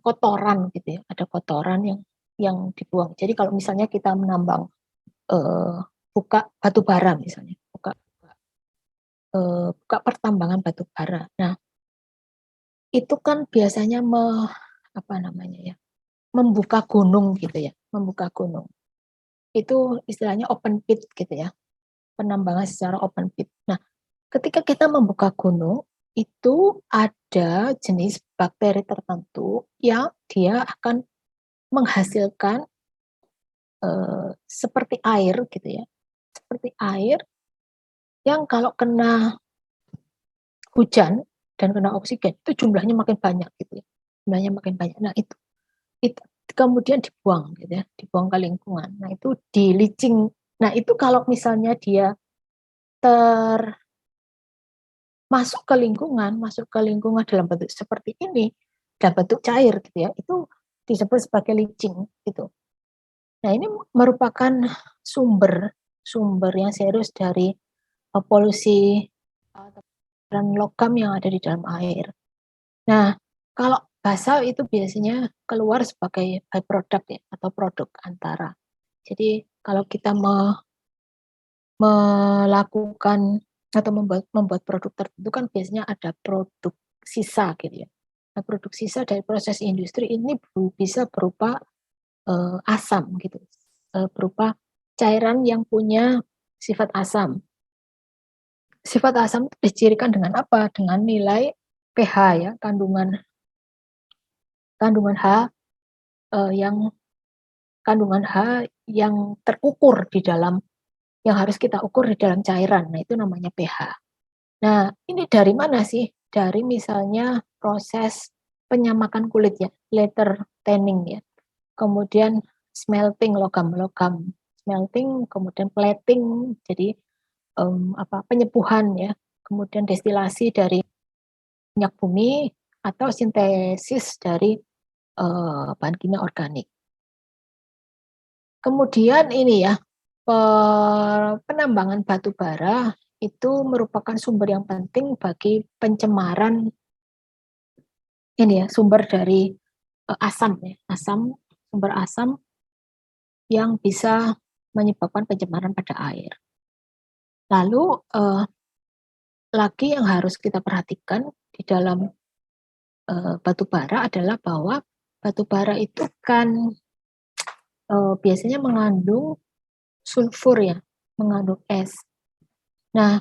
kotoran gitu ya, ada kotoran yang dibuang. Jadi kalau misalnya kita menambang buka batu bara misalnya, buka pertambangan batu bara. Nah, itu kan biasanya apa namanya ya, membuka gunung gitu ya, membuka gunung. Itu istilahnya open pit gitu ya, penambangan secara open pit. Nah, ketika kita membuka gunung, itu ada jenis bakteri tertentu yang dia akan menghasilkan seperti air gitu ya, seperti air yang kalau kena hujan dan kena oksigen itu jumlahnya makin banyak gitu ya, jumlahnya makin banyak. Nah itu kemudian dibuang gitu ya, dibuang ke lingkungan. Nah itu di leaching. Nah itu kalau misalnya dia masuk ke lingkungan dalam bentuk seperti ini, dalam bentuk cair gitu ya, itu disebut sebagai leaching gitu. Nah ini merupakan sumber yang serius dari polusi dan logam yang ada di dalam air. Nah kalau basal itu biasanya keluar sebagai byproduct ya atau produk antara. Jadi kalau kita melakukan atau membuat produk tertentu kan biasanya ada produk sisa gitu ya. Nah, produk sisa dari proses industri ini bisa berupa asam gitu, berupa cairan yang punya sifat asam. Sifat asam itu dicirikan dengan apa? Dengan nilai pH ya, kandungan H yang kandungan H yang terukur di dalam yang harus kita ukur di dalam cairan. Nah, itu namanya pH. Nah, ini dari mana sih? Dari misalnya proses penyamakan kulit ya, leather tanning ya. Kemudian smelting logam-logam, smelting, kemudian plating, jadi penyepuhan ya. Kemudian destilasi dari minyak bumi atau sintesis dari bahan kimia organik. Kemudian ini ya, penambangan batu bara itu merupakan sumber yang penting bagi pencemaran ini ya, sumber dari asam ya, sumber asam yang bisa menyebabkan pencemaran pada air. Lalu lagi yang harus kita perhatikan di dalam batu bara adalah bahwa batu bara itu kan biasanya mengandung sulfur ya, mengandung es. Nah,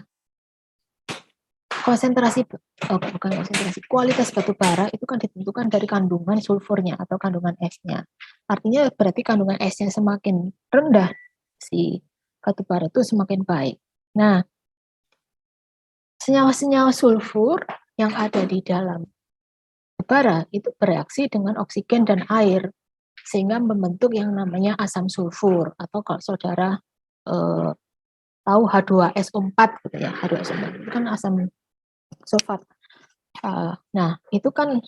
kualitas batu bara itu kan ditentukan dari kandungan sulfurnya atau kandungan esnya. Artinya berarti kandungan esnya semakin rendah, si batu bara itu semakin baik. Nah, senyawa-senyawa sulfur yang ada di dalam bara itu bereaksi dengan oksigen dan air sehingga membentuk yang namanya asam sulfur, atau kalau saudara tahu H2SO4 gitu ya, H2SO4 itu kan asam sulfat. Nah, itu kan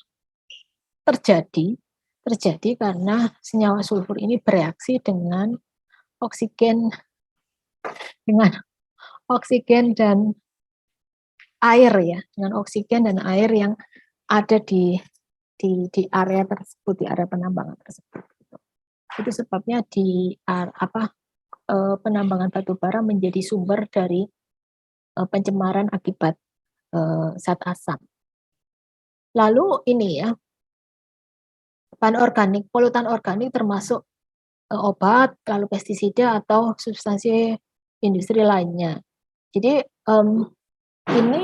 terjadi karena senyawa sulfur ini bereaksi dengan oksigen dan air ya, dengan oksigen dan air yang ada di area tersebut, di area penambangan tersebut. Itu sebabnya penambangan batu bara menjadi sumber dari pencemaran akibat zat asam. Lalu ini ya, polutan organik termasuk obat, lalu pestisida atau substansi industri lainnya. Jadi ini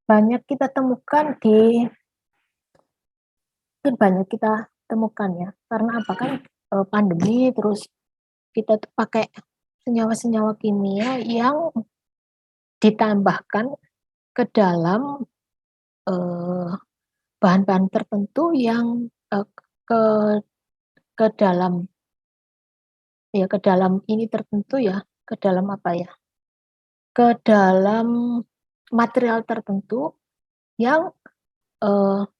banyak kita temukan ya. Karena apa kan pandemi, terus kita tuh pakai senyawa-senyawa kimia yang ditambahkan ke dalam bahan-bahan tertentu yang ke dalam ini tertentu ya, ke dalam material tertentu yang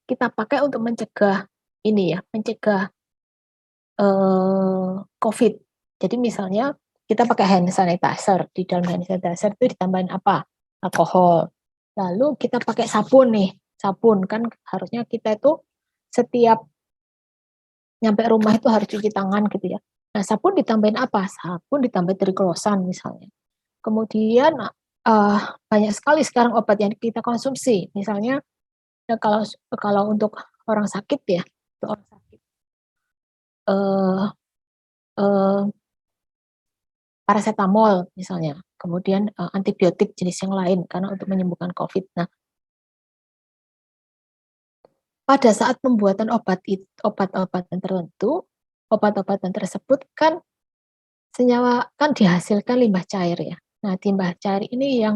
kita pakai untuk mencegah COVID. Jadi misalnya kita pakai hand sanitizer, di dalam hand sanitizer itu ditambahin apa? Alkohol. Lalu kita pakai sabun kan harusnya kita itu setiap nyampe rumah itu harus cuci tangan gitu ya. Nah, sabun ditambahin apa? Sabun ditambahin triklosan misalnya. Kemudian banyak sekali sekarang obat yang kita konsumsi. Misalnya kalau untuk orang sakit ya, untuk orang sakit paracetamol misalnya, kemudian antibiotik jenis yang lain karena untuk menyembuhkan COVID. Nah, pada saat pembuatan obat-obatan tertentu, obat-obatan tersebut kan senyawa kan dihasilkan limbah cair ya. Nah, limbah cair ini yang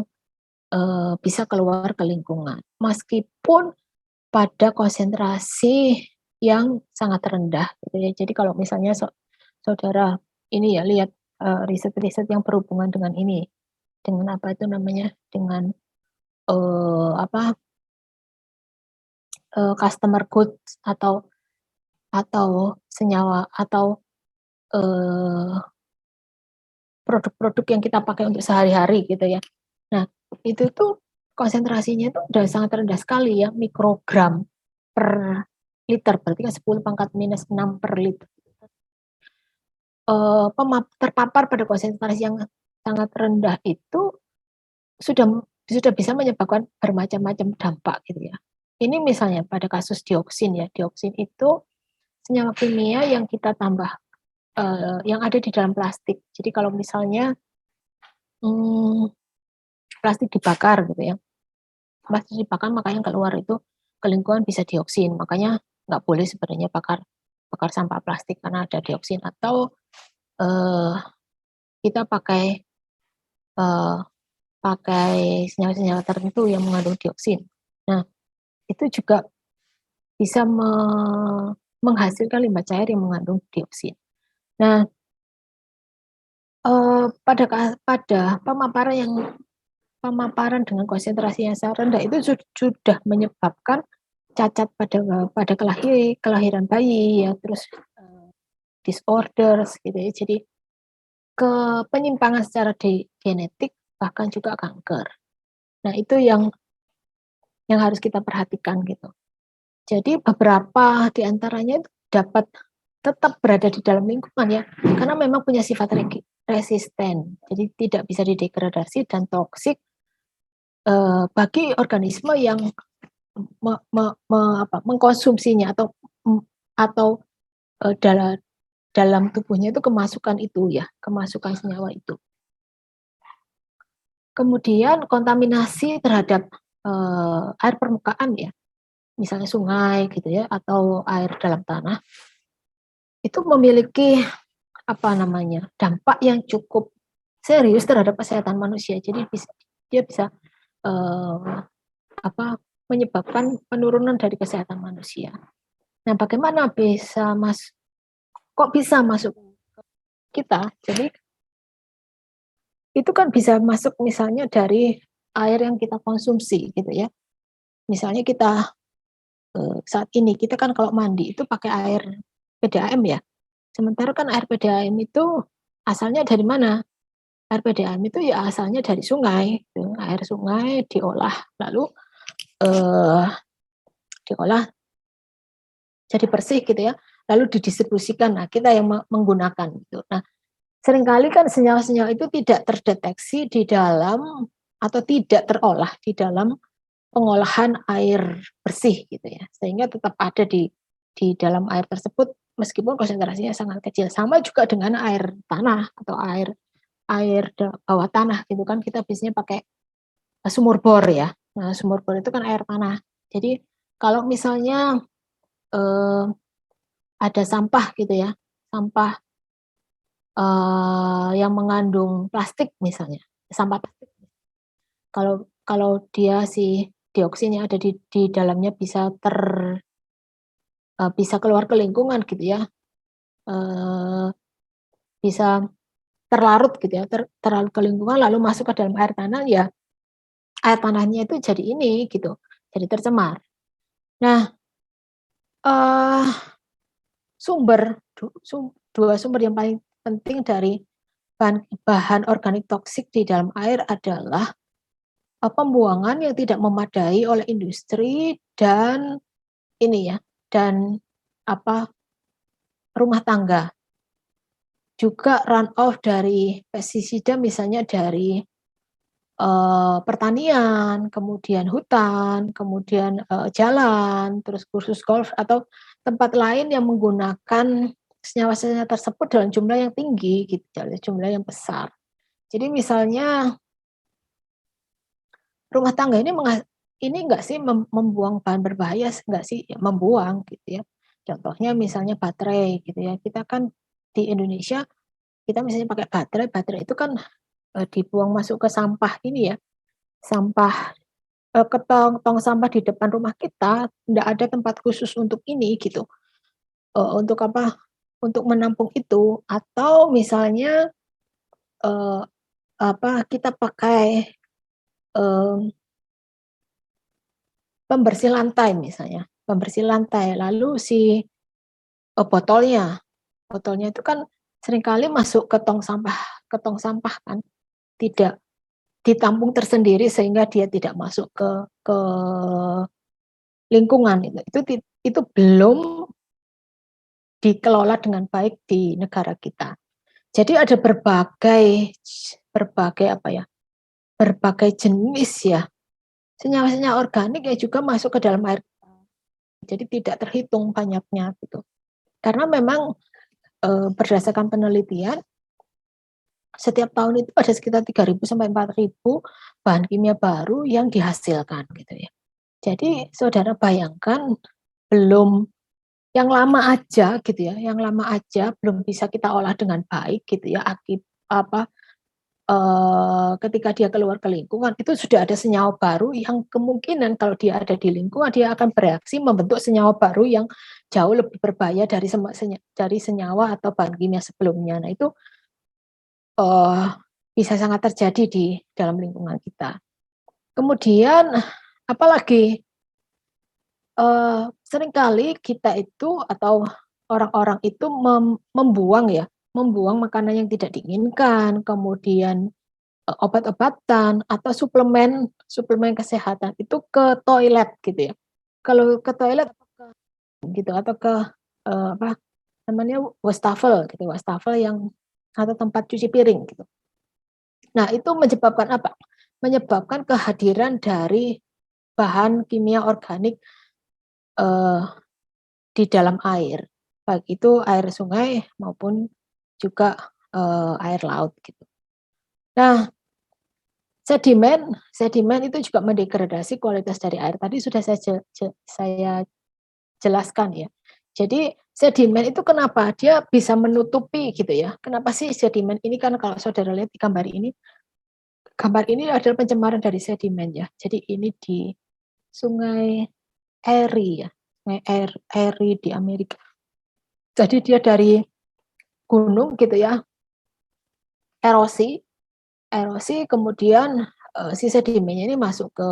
bisa keluar ke lingkungan, meskipun pada konsentrasi yang sangat rendah. Gitu ya. Jadi kalau misalnya saudara ini ya lihat riset-riset yang berhubungan dengan ini, dengan apa itu namanya, dengan customer goods atau senyawa atau produk-produk yang kita pakai untuk sehari-hari gitu ya. Nah, itu tuh konsentrasinya itu udah sangat rendah sekali ya, mikrogram per liter, berarti kan 10⁻⁻⁶ per liter. Terpapar pada konsentrasi yang sangat rendah itu sudah bisa menyebabkan bermacam-macam dampak gitu ya. Ini misalnya pada kasus dioksin ya, dioksin itu senyawa kimia yang kita tambah yang ada di dalam plastik. Jadi kalau misalnya plastik dibakar gitu ya, plastik dibakar makanya keluar itu ke lingkungan bisa dioksin. Makanya nggak boleh sebenarnya bakar sampah plastik karena ada dioksin. Atau kita pakai senyawa-senyawa tertentu yang mengandung dioksin. Nah, itu juga bisa menghasilkan limbah cair yang mengandung dioksin. Nah, pada pemaparan dengan konsentrasi yang sangat rendah itu sudah menyebabkan cacat pada kelahiran bayi ya, terus disorders gitu ya. Jadi penyimpangan secara genetik, bahkan juga kanker. Nah, itu yang harus kita perhatikan gitu. Jadi beberapa di antaranya dapat tetap berada di dalam lingkungan ya, karena memang punya sifat resisten. Jadi tidak bisa didegradasi dan toksik bagi organisme yang mengkonsumsinya atau dalam tubuhnya itu kemasukan senyawa itu. Kemudian kontaminasi terhadap air permukaan ya, misalnya sungai gitu ya, atau air dalam tanah, itu memiliki dampak yang cukup serius terhadap kesehatan manusia. Jadi dia bisa menyebabkan penurunan dari kesehatan manusia. Nah, bagaimana kok bisa masuk kita? Jadi itu kan bisa masuk misalnya dari air yang kita konsumsi gitu ya. Misalnya kita saat ini kita kan kalau mandi itu pakai air PDAM ya. Sementara kan air PDAM itu asalnya dari mana? Air PDAM itu ya asalnya dari sungai. Gitu. Air sungai diolah lalu diolah jadi bersih gitu ya. Lalu didistribusikan. Nah, kita yang menggunakan gitu. Nah, seringkali kan senyawa-senyawa itu tidak terdeteksi di dalam atau tidak terolah di dalam pengolahan air bersih gitu ya, sehingga tetap ada di dalam air tersebut meskipun konsentrasinya sangat kecil. Sama juga dengan air tanah atau air bawah tanah gitu kan, kita biasanya pakai sumur bor ya. Nah, sumur bor itu kan air tanah. Jadi kalau misalnya ada sampah gitu ya, sampah yang mengandung plastik misalnya, sampah plastik. Kalau dia si dioksin yang ada di dalamnya bisa keluar ke lingkungan gitu ya, bisa terlarut gitu ya, terlarut ke lingkungan lalu masuk ke dalam air tanah ya, air tanahnya itu jadi ini gitu, jadi tercemar. Nah, dua sumber yang paling penting dari bahan organik toksik di dalam air adalah pembuangan yang tidak memadai oleh industri dan ini ya, dan rumah tangga. Juga run off dari pestisida misalnya dari pertanian, kemudian hutan, kemudian jalan, terus kursus golf atau tempat lain yang menggunakan senyawa-senyawa tersebut dalam jumlah yang tinggi gitu, dalam jumlah yang besar. Jadi misalnya rumah tangga ini enggak sih membuang bahan berbahaya, enggak sih? Ya, membuang gitu ya. Contohnya misalnya baterai gitu ya. Kita kan di Indonesia kita misalnya pakai baterai itu kan dibuang masuk ke sampah ini ya. Sampah ke tong sampah di depan rumah kita, enggak ada tempat khusus untuk ini gitu. Untuk untuk menampung itu atau misalnya kita pakai pembersih lantai misalnya, pembersih lantai, lalu botolnya itu kan seringkali masuk ke tong sampah kan, tidak ditampung tersendiri sehingga dia tidak masuk ke lingkungan. Itu belum dikelola dengan baik di negara kita. Jadi ada berbagai jenis ya senyawa-senyawa organik yang juga masuk ke dalam air. Jadi tidak terhitung banyaknya gitu. Karena memang berdasarkan penelitian setiap tahun itu ada sekitar 3.000 sampai 4.000 bahan kimia baru yang dihasilkan gitu ya. Jadi saudara bayangkan belum yang lama aja gitu ya, yang lama aja belum bisa kita olah dengan baik gitu ya, ketika dia keluar ke lingkungan itu sudah ada senyawa baru yang kemungkinan kalau dia ada di lingkungan dia akan bereaksi membentuk senyawa baru yang jauh lebih berbahaya dari senyawa atau bahan kimia sebelumnya. Nah itu bisa sangat terjadi di dalam lingkungan kita. Kemudian apalagi seringkali kita itu atau orang-orang itu membuang makanan yang tidak diinginkan, kemudian obat-obatan atau suplemen kesehatan itu ke toilet gitu ya. Kalau ke toilet gitu atau ke wastafel gitu, wastafel yang atau tempat cuci piring gitu. Nah, itu menyebabkan apa? menyebabkan kehadiran dari bahan kimia organik di dalam air, baik itu air sungai maupun juga air laut gitu. Nah, sedimen itu juga mendegradasi kualitas dari air. Tadi sudah saya jelaskan ya. Jadi sedimen itu kenapa dia bisa menutupi gitu ya? Kenapa sih sedimen ini, kan kalau saudara lihat di gambar ini adalah pencemaran dari sedimen ya. Jadi ini di Sungai Erie ya, Sungai Erie di Amerika. Jadi dia dari gunung gitu ya, erosi kemudian si sedimennya ini masuk ke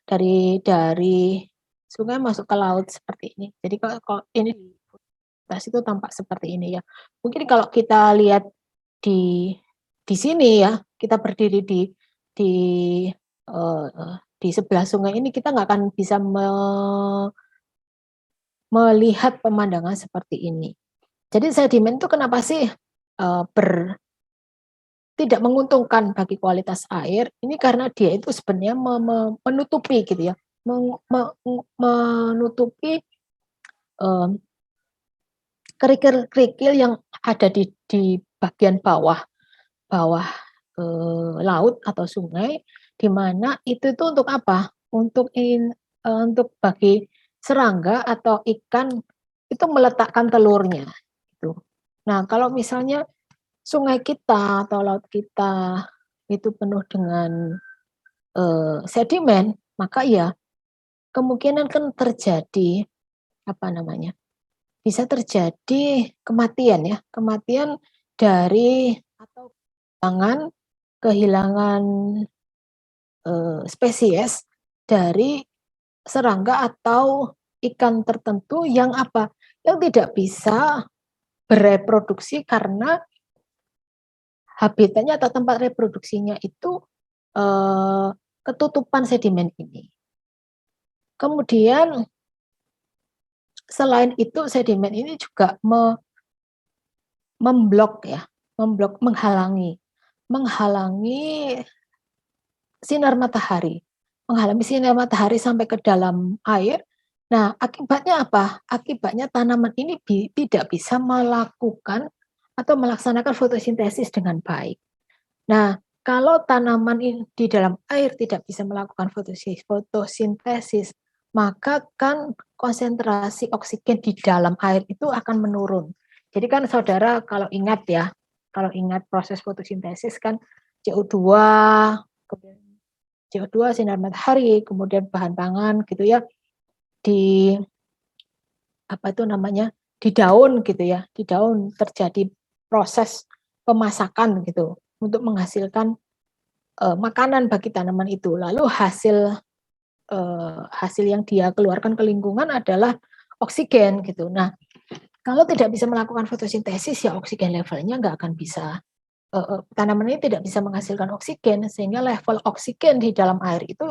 dari sungai masuk ke laut seperti ini. Jadi kalau ini itu tampak seperti ini ya. Mungkin kalau kita lihat di sini ya, kita berdiri di di sebelah sungai ini, kita nggak akan bisa melihat pemandangan seperti ini. Jadi sedimen itu kenapa sih tidak menguntungkan bagi kualitas air? Ini karena dia itu sebenarnya menutupi gitu ya, menutupi kerikil-kerikil yang ada di bagian bawah bawah laut atau sungai, di mana itu tuh untuk apa? Untuk bagi serangga atau ikan itu meletakkan telurnya gitu. Nah, kalau misalnya sungai kita atau laut kita itu penuh dengan sedimen, maka ya kemungkinan kan terjadi apa namanya? Bisa terjadi kematian ya, kematian dari atau kehilangan spesies dari serangga atau ikan tertentu yang apa? Yang tidak bisa bereproduksi karena habitatnya atau tempat reproduksinya itu ketutupan sedimen ini. Kemudian selain itu sedimen ini juga memblok ya, menghalangi menghalangi sinar matahari sampai ke dalam air. Nah, akibatnya apa? Akibatnya tanaman ini tidak bisa melakukan atau melaksanakan fotosintesis dengan baik. Nah, kalau tanaman ini di dalam air tidak bisa melakukan fotosintesis, maka kan konsentrasi oksigen di dalam air itu akan menurun. Jadi kan saudara kalau ingat proses fotosintesis kan CO2, kemudian CO2, sinar matahari, kemudian bahan pangan gitu ya, di apa itu namanya, di daun gitu ya, di daun terjadi proses pemasakan gitu untuk menghasilkan makanan bagi tanaman itu. Lalu hasil yang dia keluarkan ke lingkungan adalah oksigen gitu. Nah, kalau tidak bisa melakukan fotosintesis ya oksigen levelnya nggak akan bisa, tanaman ini tidak bisa menghasilkan oksigen, sehingga level oksigen di dalam air itu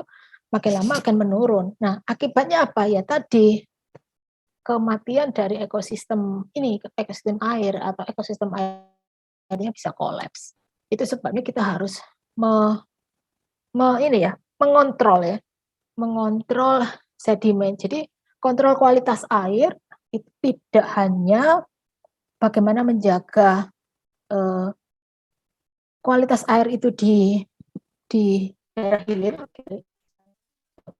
makin lama akan menurun. Nah, akibatnya apa? Ya tadi, kematian dari ekosistem ini, ekosistem air atau ekosistem airnya bisa kolaps. Itu sebabnya kita harus mengontrol ya, mengontrol sedimen. Jadi kontrol kualitas air itu tidak hanya bagaimana menjaga kualitas air itu di daerah hilir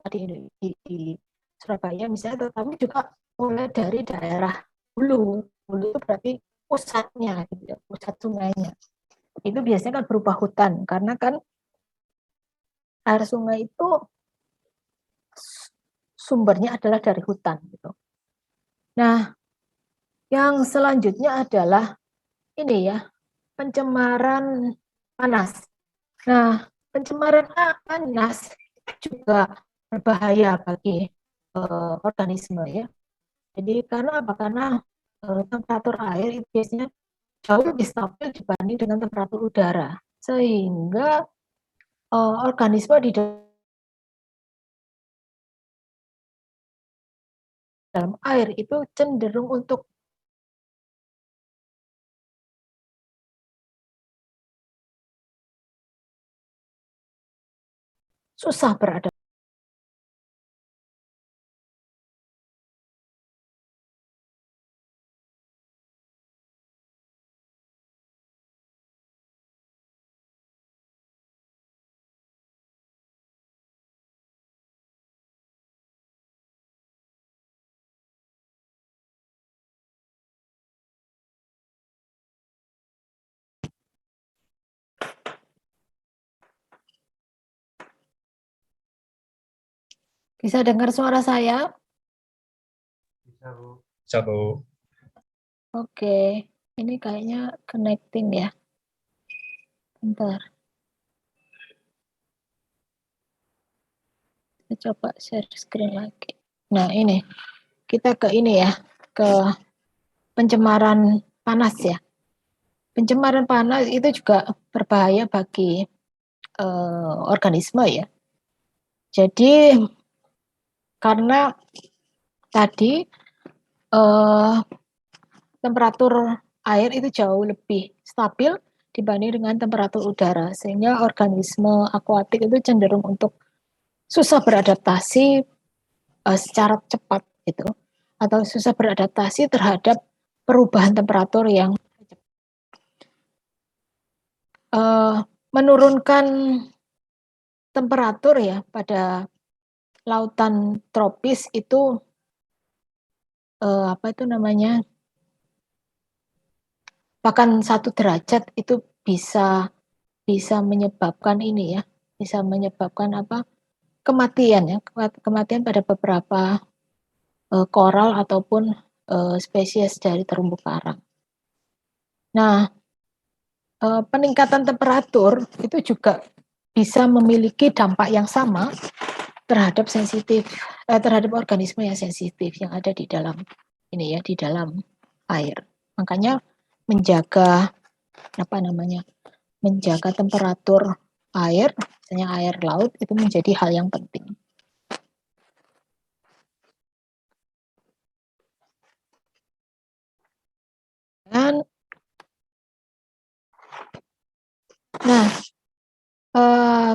di Surabaya misalnya, tetapi juga mulai dari daerah hulu. Hulu itu berarti pusatnya, gitu ya, pusat sungainya. Itu biasanya kan berupa hutan, karena kan air sungai itu sumbernya adalah dari hutan. Gitu. Nah, yang selanjutnya adalah ini ya, pencemaran panas. Nah, pencemaran panas juga berbahaya bagi organisme ya. Jadi karena apa? Karena temperatur air itu biasanya jauh lebih stabil dibanding dengan temperatur udara, sehingga organisme di dalam air itu cenderung untuk susah beradaptasi. Bisa dengar suara saya? Bisa, Bu. Bisa, Bu. Oke, ini kayaknya connecting ya. Bentar. Saya coba share screen lagi. Nah, ini. Kita ke ini ya, ke pencemaran panas ya. Pencemaran panas itu juga berbahaya bagi organisme ya. Jadi karena tadi temperatur air itu jauh lebih stabil dibanding dengan temperatur udara, sehingga organisme akuatik itu cenderung untuk susah beradaptasi secara cepat gitu, atau susah beradaptasi terhadap perubahan temperatur yang menurunkan temperatur ya pada lautan tropis itu apa itu namanya, bahkan 1 derajat itu bisa bisa menyebabkan ini ya, bisa menyebabkan apa, kematian ya, kematian pada beberapa koral ataupun spesies dari terumbu karang. Nah, peningkatan temperatur itu juga bisa memiliki dampak yang sama terhadap terhadap organisme yang sensitif yang ada di dalam ini ya, di dalam air. Makanya menjaga apa namanya, menjaga temperatur air, misalnya air laut itu menjadi hal yang penting. Dan nah,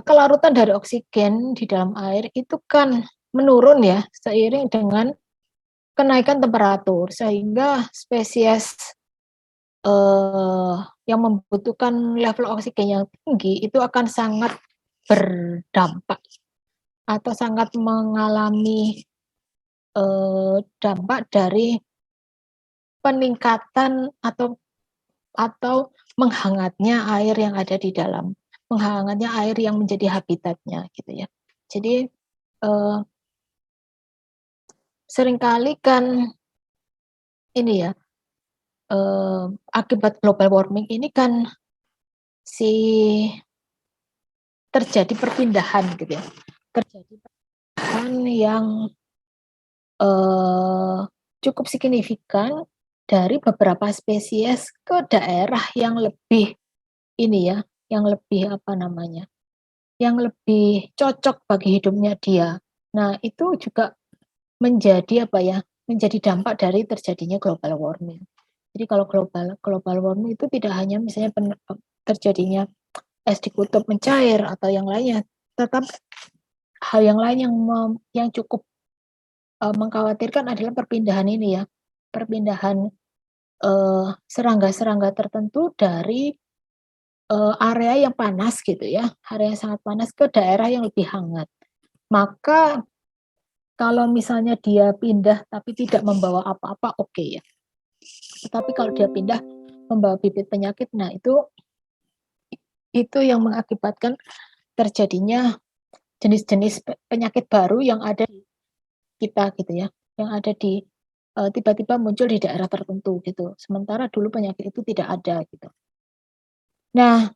kelarutan dari oksigen di dalam air itu kan menurun ya seiring dengan kenaikan temperatur, sehingga spesies yang membutuhkan level oksigen yang tinggi itu akan sangat berdampak atau sangat mengalami dampak dari peningkatan atau menghangatnya air yang ada di dalam, menghangatnya air yang menjadi habitatnya gitu ya. Jadi seringkali kan ini ya, akibat global warming ini kan si terjadi perpindahan gitu ya, terjadi perpindahan yang cukup signifikan dari beberapa spesies ke daerah yang lebih ini ya, yang lebih apa namanya, yang lebih cocok bagi hidupnya dia. Nah, itu juga menjadi apa ya, menjadi dampak dari terjadinya global warming. Jadi kalau global warming itu tidak hanya misalnya terjadinya es di kutub mencair atau yang lainnya, tetap hal yang lain yang cukup mengkhawatirkan adalah perpindahan ini ya, perpindahan serangga-serangga tertentu dari area yang panas gitu ya, area yang sangat panas ke daerah yang lebih hangat. Maka kalau misalnya dia pindah tapi tidak membawa apa-apa, oke ya. Tetapi kalau dia pindah membawa bibit penyakit, nah itu yang mengakibatkan terjadinya jenis-jenis penyakit baru yang ada di kita gitu ya, yang ada di tiba-tiba muncul di daerah tertentu gitu. Sementara dulu penyakit itu tidak ada gitu. Nah,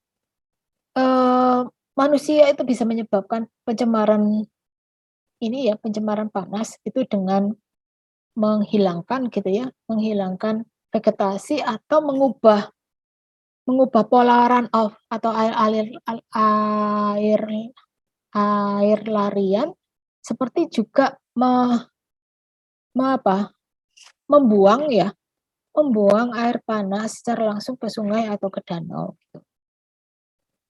manusia itu bisa menyebabkan pencemaran ini ya, pencemaran panas itu dengan menghilangkan gitu ya, menghilangkan vegetasi atau mengubah pola runoff atau air air larian, seperti juga membuang ya, membuang air panas secara langsung ke sungai atau ke danau gitu.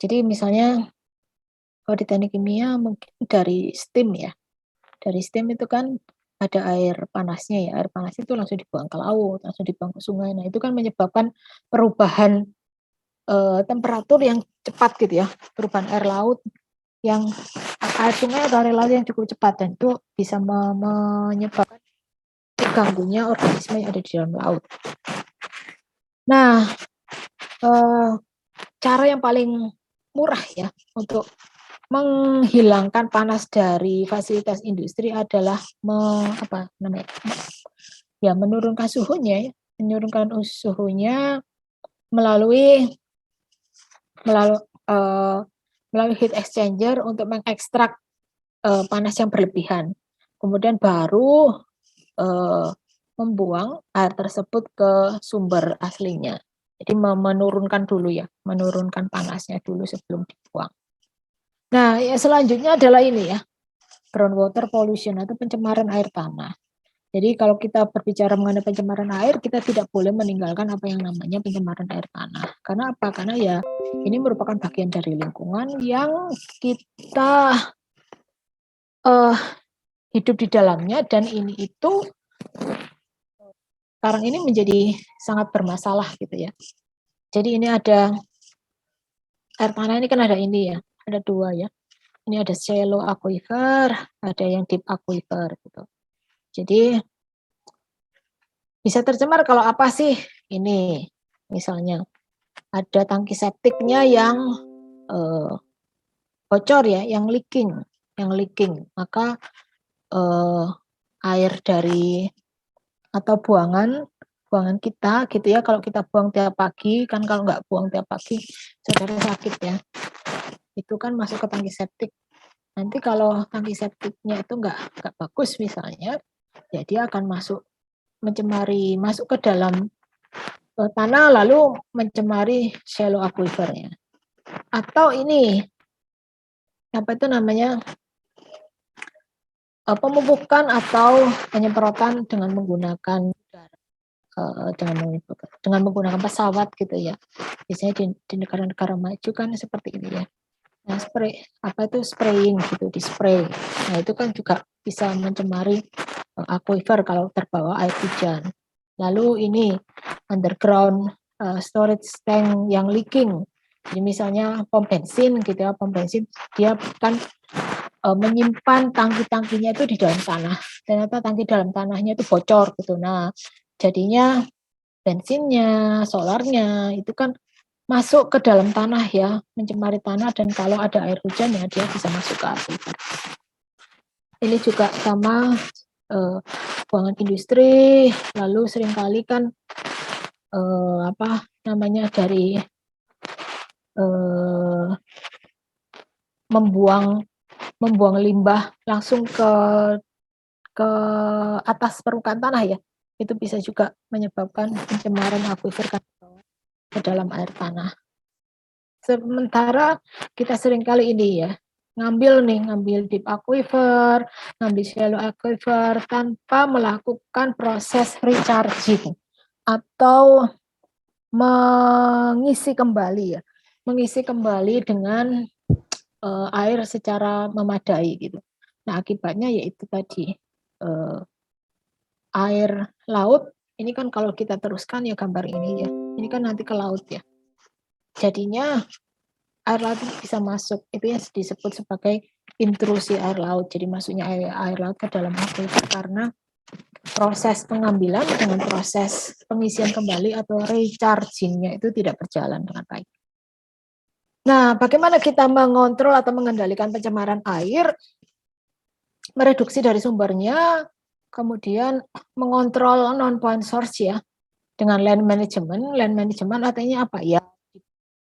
Jadi misalnya Kalau di teknik kimia mungkin dari steam ya. Dari steam itu kan ada air panasnya ya. Air panas itu langsung dibuang ke laut, langsung dibuang ke sungai. Nah, itu kan menyebabkan perubahan temperatur yang cepat gitu ya. Perubahan air laut yang air sungai atau air laut yang cukup cepat, dan itu bisa menyebabkan terganggunya organisme yang ada di dalam laut. Nah, cara yang paling murah ya untuk menghilangkan panas dari fasilitas industri adalah menurunkan suhunya ya. Menurunkan suhunya melalui heat exchanger untuk mengekstrak panas yang berlebihan. Kemudian baru membuang air tersebut ke sumber aslinya. Jadi menurunkan dulu ya, menurunkan panasnya dulu sebelum dibuang. Nah, ya selanjutnya adalah ini ya, groundwater pollution atau pencemaran air tanah. Jadi kalau kita berbicara mengenai pencemaran air, kita tidak boleh meninggalkan apa yang namanya pencemaran air tanah. Karena apa? Karena ya ini merupakan bagian dari lingkungan yang kita hidup di dalamnya, dan ini itu sekarang ini menjadi sangat bermasalah gitu ya. Jadi ini ada air tanah ini kan ada ini ya, ada dua ya. Ini ada shallow aquifer, ada yang deep aquifer gitu. Jadi bisa tercemar kalau apa sih? Ini misalnya ada tangki septiknya yang bocor ya, yang leaking, maka air dari atau buangan kita gitu ya, kalau kita buang tiap pagi kan, kalau nggak buang tiap pagi saudara sakit ya, itu kan masuk ke tangki septik. Nanti kalau tangki septiknya itu nggak bagus misalnya, ya dia akan masuk ke dalam tanah, lalu mencemari shallow aquifernya. Atau ini apa itu namanya, pemupukan atau penyemprotan dengan menggunakan menggunakan pesawat gitu ya. Biasanya di negara-negara maju kan seperti ini ya. Nah, spraying gitu, di spray. Nah, itu kan juga bisa mencemari aquifer kalau terbawa air hujan. Lalu ini underground storage tank yang leaking. Jadi misalnya pom bensin gitu ya, dia kan menyimpan tangki-tangkinya itu di dalam tanah. Ternyata tangki dalam tanahnya itu bocor gitu. Nah, jadinya bensinnya, solarnya itu kan masuk ke dalam tanah ya, mencemari tanah, dan kalau ada air hujan ya dia bisa masuk ke aquifer. Ini juga sama buangan industri, lalu seringkali kan dari membuang limbah langsung ke atas permukaan tanah ya, itu bisa juga menyebabkan pencemaran aquifer ke dalam air tanah. Sementara kita seringkali ini ya, ngambil deep aquifer, ngambil shallow aquifer tanpa melakukan proses recharging atau mengisi kembali dengan air secara memadai gitu. Nah, akibatnya yaitu tadi air laut ini kan kalau kita teruskan ya gambar ini ya, ini kan nanti ke laut ya. Jadinya air laut bisa masuk, itu yang disebut sebagai intrusi air laut. Jadi masuknya air laut ke dalam aquifer karena proses pengambilan dengan proses pengisian kembali atau recharging-nya itu tidak berjalan dengan baik. Nah, bagaimana kita mengontrol atau mengendalikan pencemaran air? Mereduksi dari sumbernya, kemudian mengontrol non-point source ya, dengan land management. Land management artinya apa ya?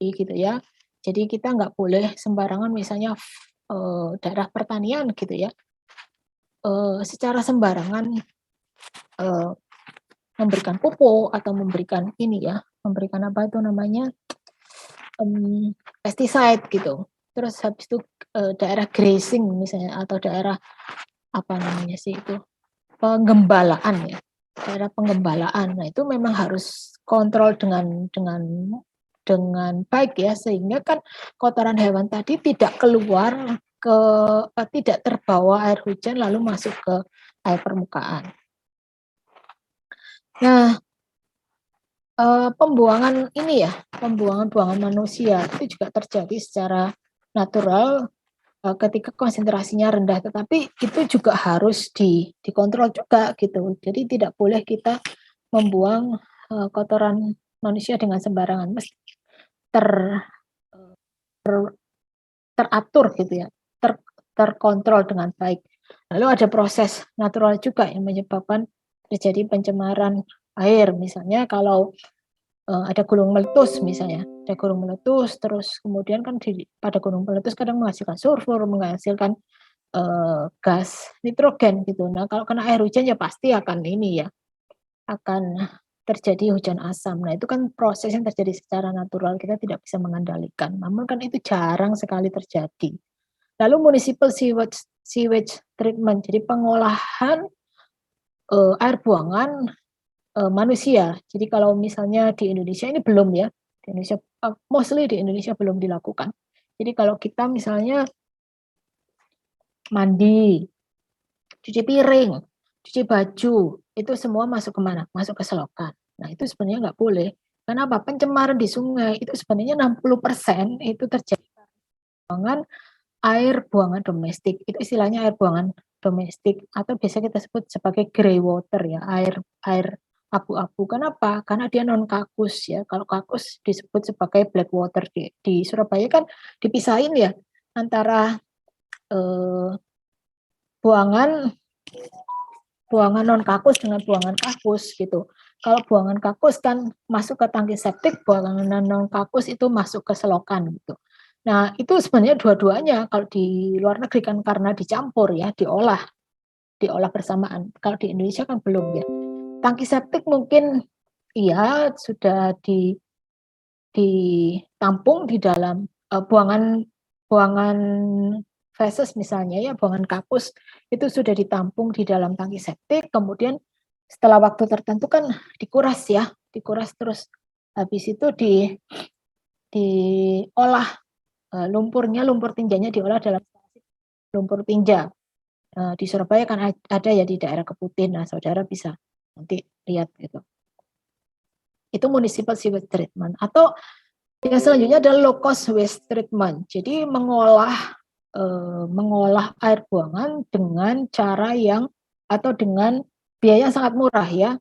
Gitu ya. Jadi kita nggak boleh sembarangan misalnya daerah pertanian gitu ya, secara sembarangan memberikan pupuk atau memberikan apa itu namanya, pesticide gitu. Terus habis itu daerah grazing misalnya, atau daerah apa namanya sih itu, penggembalaan ya, daerah penggembalaan. Nah itu memang harus kontrol dengan dengan baik ya, sehingga kan kotoran hewan tadi tidak keluar tidak terbawa air hujan lalu masuk ke air permukaan. Nah, pembuangan ini ya, pembuangan manusia itu juga terjadi secara natural ketika konsentrasinya rendah, tetapi itu juga harus dikontrol juga gitu. Jadi tidak boleh kita membuang kotoran manusia dengan sembarangan, mesti teratur gitu ya, terkontrol dengan baik. Lalu ada proses natural juga yang menyebabkan terjadi pencemaran air, misalnya kalau ada gunung meletus misalnya, ada gunung meletus, terus kemudian kan pada gunung meletus kadang menghasilkan sulfur, menghasilkan gas nitrogen gitu. Nah kalau kena air hujan ya pasti akan ini ya, akan terjadi hujan asam. Nah itu kan proses yang terjadi secara natural, kita tidak bisa mengendalikan. Namun kan itu jarang sekali terjadi. Lalu municipal sewage treatment, jadi pengolahan air buangan manusia. Jadi kalau misalnya di Indonesia ini belum ya, di Indonesia mostly di Indonesia belum dilakukan. Jadi kalau kita misalnya mandi, cuci piring, cuci baju, itu semua masuk kemana? Masuk ke selokan. Nah itu sebenarnya nggak boleh. Kenapa? Pencemaran di sungai itu sebenarnya 60% itu terjadi buangan air buangan domestik. Itu istilahnya air buangan domestik atau biasa kita sebut sebagai grey water ya, air abu-abu. Kenapa? Karena dia non kakus ya. Kalau kakus disebut sebagai black water. Di Surabaya kan dipisahin ya antara buangan non kakus dengan buangan kakus gitu. Kalau buangan kakus kan masuk ke tangki septik, buangan non kakus itu masuk ke selokan gitu. Nah, itu sebenarnya dua-duanya kalau di luar negeri kan karena dicampur ya, diolah bersamaan. Kalau di Indonesia kan belum ya. Tangki septik mungkin iya sudah ditampung di dalam buangan feses misalnya ya, buangan kakus itu sudah ditampung di dalam tangki septik, kemudian setelah waktu tertentu kan dikuras ya, dikuras terus habis itu diolah lumpur tinjanya diolah dalam lumpur tinja. Di Surabaya kan ada ya di daerah Keputin, nah saudara bisa nanti lihat gitu. Itu municipal sewage treatment. Atau yang selanjutnya adalah low cost waste treatment. Jadi mengolah air buangan dengan cara yang atau dengan biaya yang sangat murah ya.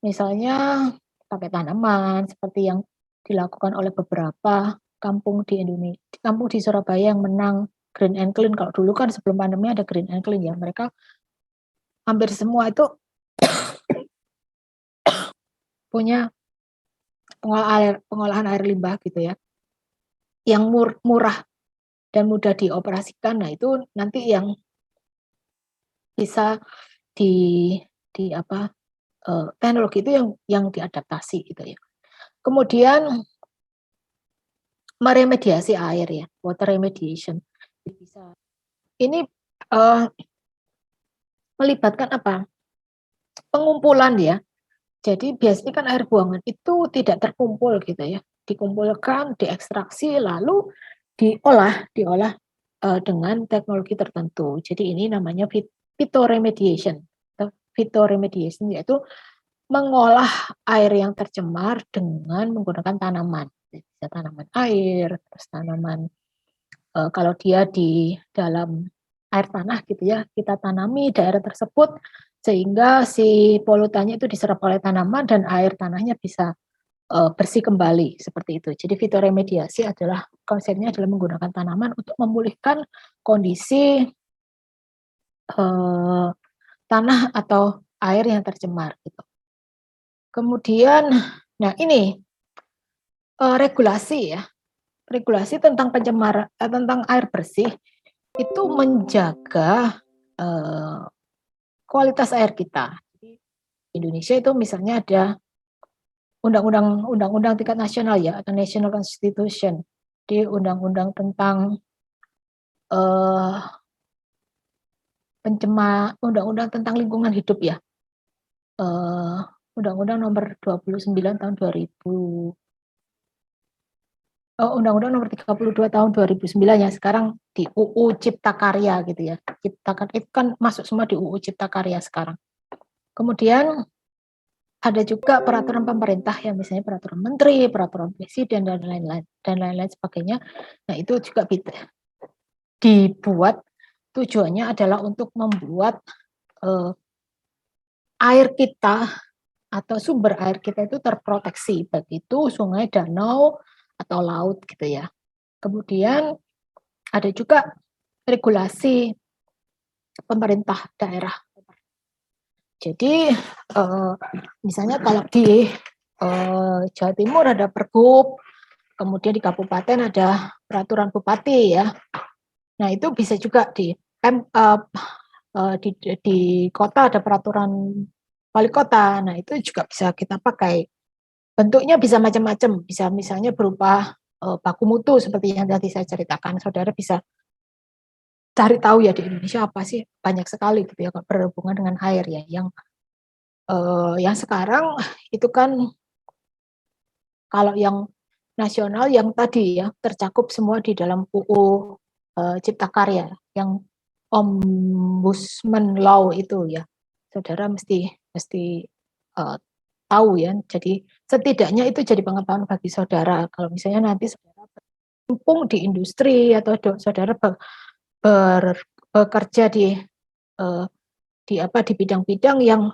Misalnya pakai tanaman seperti yang dilakukan oleh beberapa kampung di Indonesia, kampung di Surabaya yang menang Green and Clean. Kalau dulu kan sebelum pandemi ada Green and Clean ya, mereka hampir semua itu punya pengolahan air limbah gitu ya, yang murah dan mudah dioperasikan. Nah itu nanti yang bisa di apa teknologi itu yang diadaptasi gitu ya. Kemudian meremediasi air ya, water remediation. Bisa. Ini melibatkan apa? Pengumpulan ya. Jadi biasanya kan air buangan itu tidak terkumpul gitu ya. Dikumpulkan, diekstraksi, lalu diolah dengan teknologi tertentu. Jadi ini namanya phytoremediation. Phytoremediation yaitu mengolah air yang tercemar dengan menggunakan tanaman. Bisa tanaman air, terus tanaman kalau dia di dalam air tanah gitu ya, kita tanami daerah tersebut sehingga si polutannya itu diserap oleh tanaman dan air tanahnya bisa bersih kembali seperti itu. Jadi fitoremediasi adalah konsepnya adalah menggunakan tanaman untuk memulihkan kondisi tanah atau air yang tercemar gitu. Kemudian, nah ini regulasi ya, regulasi tentang pencemaran tentang air bersih itu menjaga kualitas air kita. Di Indonesia itu misalnya ada undang-undang tingkat nasional ya, atau National Constitution, di undang-undang tentang undang-undang tentang lingkungan hidup ya, undang-undang nomor 29 tahun 2000 Undang-Undang Nomor 32 Tahun 2009 ya, sekarang di UU Cipta Karya gitu ya. Cipta Karya itu kan masuk semua di UU Cipta Karya sekarang. Kemudian ada juga peraturan pemerintah yang misalnya peraturan menteri, peraturan presiden dan lain-lain sebagainya. Nah, itu juga dibuat tujuannya adalah untuk membuat air kita atau sumber air kita itu terproteksi, baik itu sungai, danau atau laut gitu ya. Kemudian ada juga regulasi pemerintah daerah. Jadi misalnya kalau di Jawa Timur ada Pergub, kemudian di kabupaten ada peraturan bupati ya. Nah itu bisa juga di kota ada peraturan wali kota. Nah itu juga bisa kita pakai. Bentuknya bisa macam-macam, bisa misalnya berupa baku mutu seperti yang tadi saya ceritakan. Saudara bisa cari tahu ya di Indonesia apa sih, banyak sekali gitu ya berhubungan dengan air ya. Yang sekarang itu kan kalau yang nasional yang tadi ya tercakup semua di dalam UU Cipta Karya yang Ombudsman Law itu ya. Saudara mesti tahu ya. Jadi setidaknya itu jadi pengetahuan bagi saudara. Kalau misalnya nanti saudara berkecimpung di industri atau saudara bekerja di bidang-bidang yang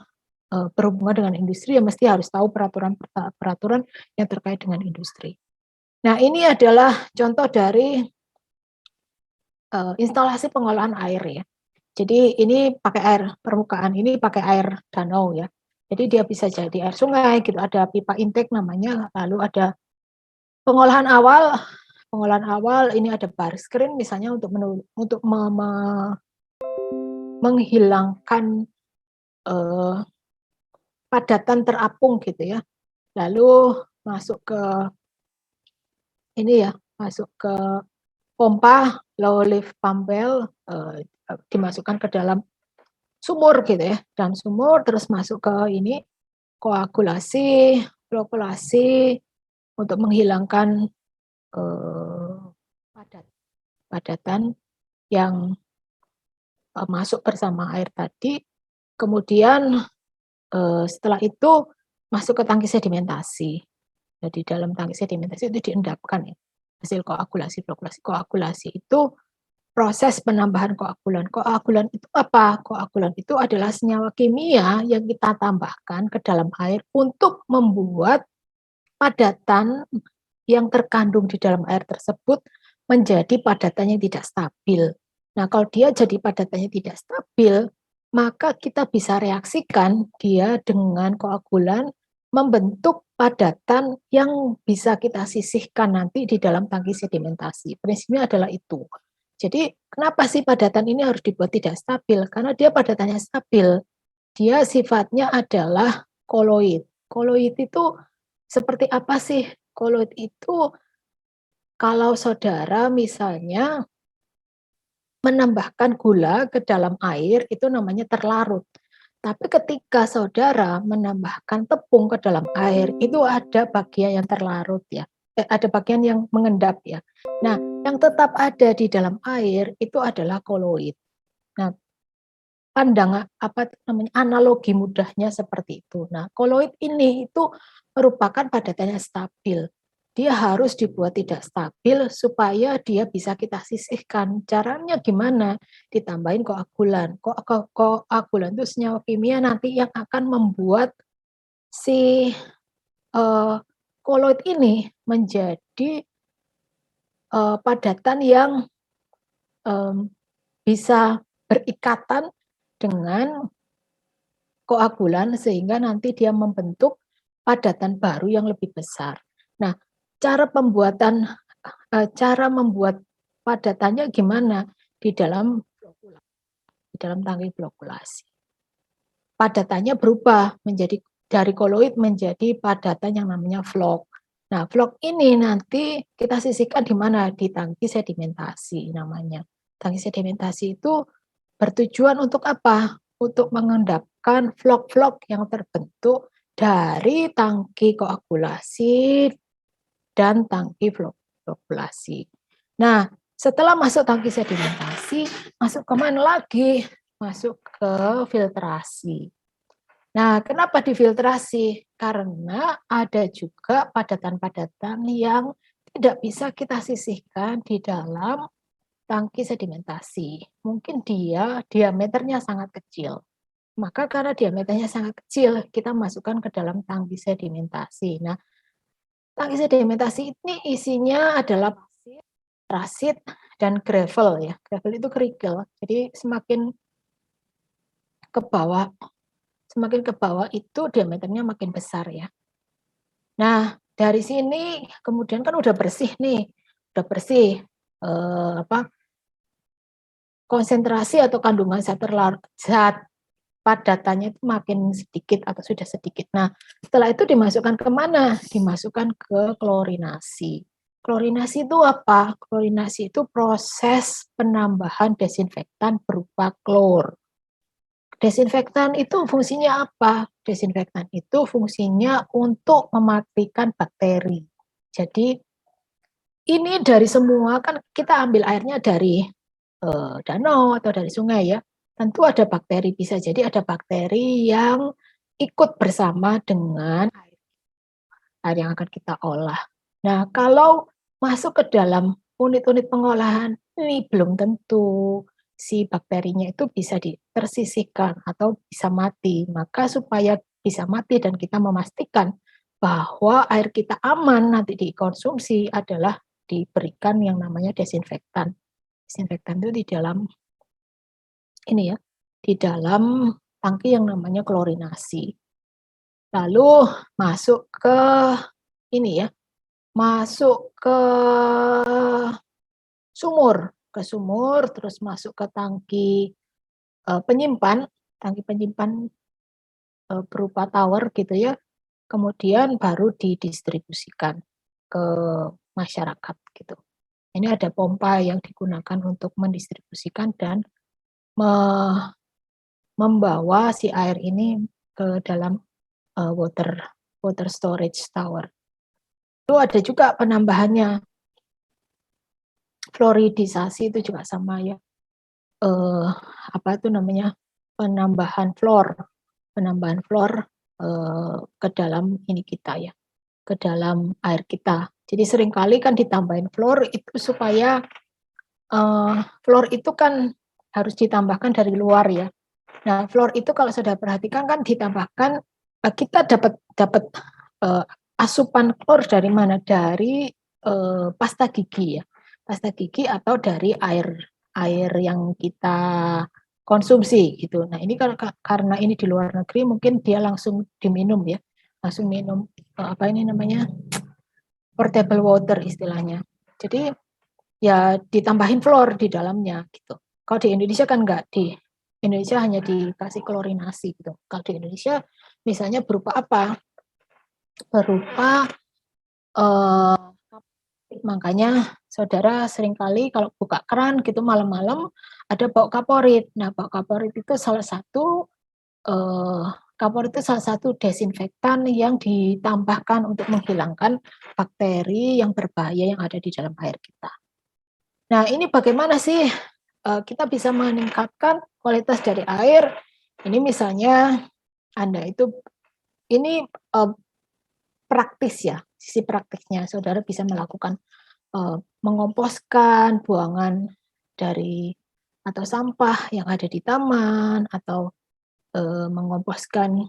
berhubungan dengan industri, ya mesti harus tahu peraturan yang terkait dengan industri. Nah, ini adalah contoh dari instalasi pengolahan air ya. Jadi ini pakai air permukaan, ini pakai air danau ya. Jadi dia bisa jadi air sungai gitu, ada pipa intake namanya, lalu ada pengolahan awal ini ada bar screen misalnya untuk menghilangkan padatan terapung gitu ya. Lalu masuk ke pompa low lift pump well, dimasukkan ke dalam sumur gitu ya, dalam sumur terus masuk ke ini koagulasi, flokulasi untuk menghilangkan padatan yang masuk bersama air tadi. Kemudian setelah itu masuk ke tangki sedimentasi. Jadi dalam tangki sedimentasi itu diendapkan ya hasil koagulasi, flokulasi. Koagulasi itu proses penambahan koagulan. Koagulan itu apa? Koagulan itu adalah senyawa kimia yang kita tambahkan ke dalam air untuk membuat padatan yang terkandung di dalam air tersebut menjadi padatan yang tidak stabil. Nah, kalau dia jadi padatannya tidak stabil, maka kita bisa reaksikan dia dengan koagulan membentuk padatan yang bisa kita sisihkan nanti di dalam tangki sedimentasi. Prinsipnya adalah itu. Jadi kenapa sih padatan ini harus dibuat tidak stabil? Karena dia padatannya stabil. Dia sifatnya adalah koloid. Koloid itu seperti apa sih? Koloid itu kalau saudara misalnya menambahkan gula ke dalam air itu namanya terlarut. Tapi ketika saudara menambahkan tepung ke dalam air, itu ada bagian yang terlarut ya. Ada bagian yang mengendap ya. Nah, yang tetap ada di dalam air itu adalah koloid. Nah, analogi mudahnya seperti itu. Nah, koloid ini itu merupakan padatan yang stabil. Dia harus dibuat tidak stabil supaya dia bisa kita sisihkan. Caranya gimana? Ditambahin koagulan. Koagulan itu senyawa kimia nanti yang akan membuat si koloid ini menjadi padatan yang bisa berikatan dengan koagulan sehingga nanti dia membentuk padatan baru yang lebih besar. Nah, cara membuat padatannya gimana? Di dalam tangki flokulasi. Padatannya berubah menjadi dari koloid menjadi padatan yang namanya flok. Nah, flok ini nanti kita sisihkan di mana? Di tangki sedimentasi namanya. Tangki sedimentasi itu bertujuan untuk apa? Untuk mengendapkan flok-flok yang terbentuk dari tangki koagulasi dan tangki populasi. Nah, setelah masuk tangki sedimentasi, masuk kemana lagi? Masuk ke filtrasi. Nah, kenapa difiltrasi? Karena ada juga padatan-padatan yang tidak bisa kita sisihkan di dalam tangki sedimentasi. Mungkin dia diameternya sangat kecil. Maka karena diameternya sangat kecil, kita masukkan ke dalam tangki sedimentasi. Nah, tangki sedimentasi ini isinya adalah pasir, parasit, dan gravel ya. Gravel itu kerikil. Jadi semakin ke bawah itu diameternya makin besar ya. Nah, dari sini kemudian kan udah bersih nih. Udah bersih konsentrasi atau kandungan zat padatannya itu makin sedikit atau sudah sedikit. Nah, setelah itu dimasukkan ke mana? Dimasukkan ke klorinasi. Klorinasi itu apa? Klorinasi itu proses penambahan desinfektan berupa klor. Desinfektan itu fungsinya apa? Desinfektan itu fungsinya untuk mematikan bakteri. Jadi ini dari semua, kan kita ambil airnya dari danau atau dari sungai ya. Tentu ada bakteri, bisa jadi ada bakteri yang ikut bersama dengan air yang akan kita olah. Nah, kalau masuk ke dalam unit-unit pengolahan, ini belum tentu si bakterinya itu bisa tersisihkan atau bisa mati. Maka supaya bisa mati dan kita memastikan bahwa air kita aman nanti dikonsumsi adalah diberikan yang namanya desinfektan. Desinfektan itu di dalam ini ya, di dalam tangki yang namanya klorinasi. Lalu masuk ke ini ya, masuk ke sumur, terus masuk ke tangki penyimpan, berupa tower gitu ya. Kemudian baru didistribusikan ke masyarakat gitu. Ini ada pompa yang digunakan untuk mendistribusikan dan membawa si air ini ke dalam water storage tower. Itu ada juga penambahannya. Fluoridisasi itu juga sama ya. Apa itu namanya? Penambahan fluor ke dalam ini kita ya, ke dalam air kita. Jadi seringkali kan ditambahin fluor itu supaya fluor itu kan harus ditambahkan dari luar ya. Nah, fluor itu kalau sudah perhatikan kan ditambahkan, kita dapat asupan fluor dari mana? Dari pasta gigi ya, pasta gigi atau dari air yang kita konsumsi gitu. Nah, ini karena ini di luar negeri mungkin dia langsung diminum ya, langsung minum apa ini namanya, portable water istilahnya. Jadi ya ditambahin fluor di dalamnya gitu. Kalau di Indonesia kan enggak, di Indonesia hanya dikasih klorinasi gitu. Kalau di Indonesia misalnya berupa apa? Berupa makanya saudara seringkali kalau buka keran gitu malam-malam ada bau kaporit. Nah, bau kaporit itu salah satu desinfektan yang ditambahkan untuk menghilangkan bakteri yang berbahaya yang ada di dalam air kita. Nah, ini bagaimana sih kita bisa meningkatkan kualitas dari air? Ini misalnya Anda itu, ini praktis ya, sisi praktisnya saudara bisa melakukan mengomposkan buangan dari atau sampah yang ada di taman, atau mengomposkan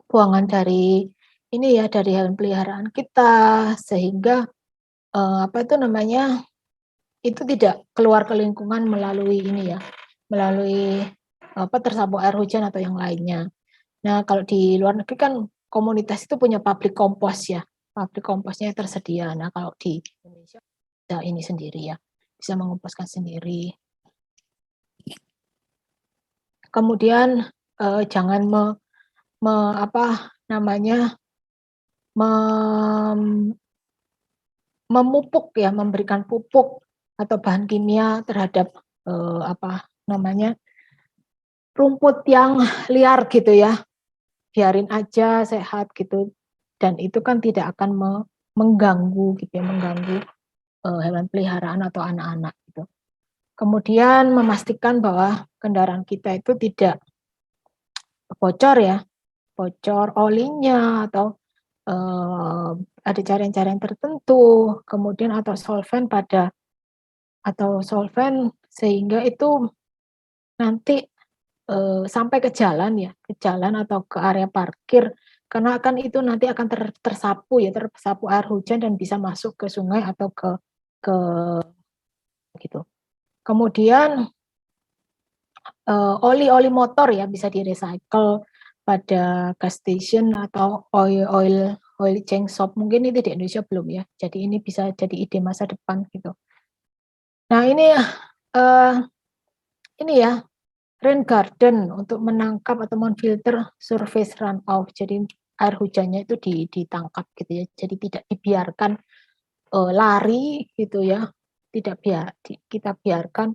buangan dari ini ya, dari hewan peliharaan kita, sehingga apa itu namanya, itu tidak keluar ke lingkungan melalui ini ya, melalui tersapu air hujan atau yang lainnya. Nah, kalau di luar negeri kan komunitas itu punya pabrik kompos ya, pabrik komposnya tersedia. Nah, kalau di Indonesia bisa ini sendiri ya, bisa mengomposkan sendiri. Kemudian jangan memupuk ya, memberikan pupuk atau bahan kimia terhadap rumput yang liar gitu ya. Biarin aja sehat gitu, dan itu kan tidak akan mengganggu gitu ya, mengganggu hewan peliharaan atau anak-anak gitu. Kemudian memastikan bahwa kendaraan kita itu tidak bocor ya, bocor olinya atau ada cairan-cairan tertentu, kemudian atau solvent sehingga itu nanti sampai ke jalan ya, ke jalan atau ke area parkir, karena akan itu nanti akan tersapu ya, tersapu air hujan dan bisa masuk ke sungai atau ke gitu. Kemudian oli motor ya bisa di-recycle pada gas station atau oil change shop. Mungkin itu di Indonesia belum ya. Jadi ini bisa jadi ide masa depan gitu. Nah ini ya rain garden untuk menangkap atau memfilter surface runoff. Jadi air hujannya itu ditangkap gitu ya. Jadi tidak dibiarkan lari gitu ya. Kita biarkan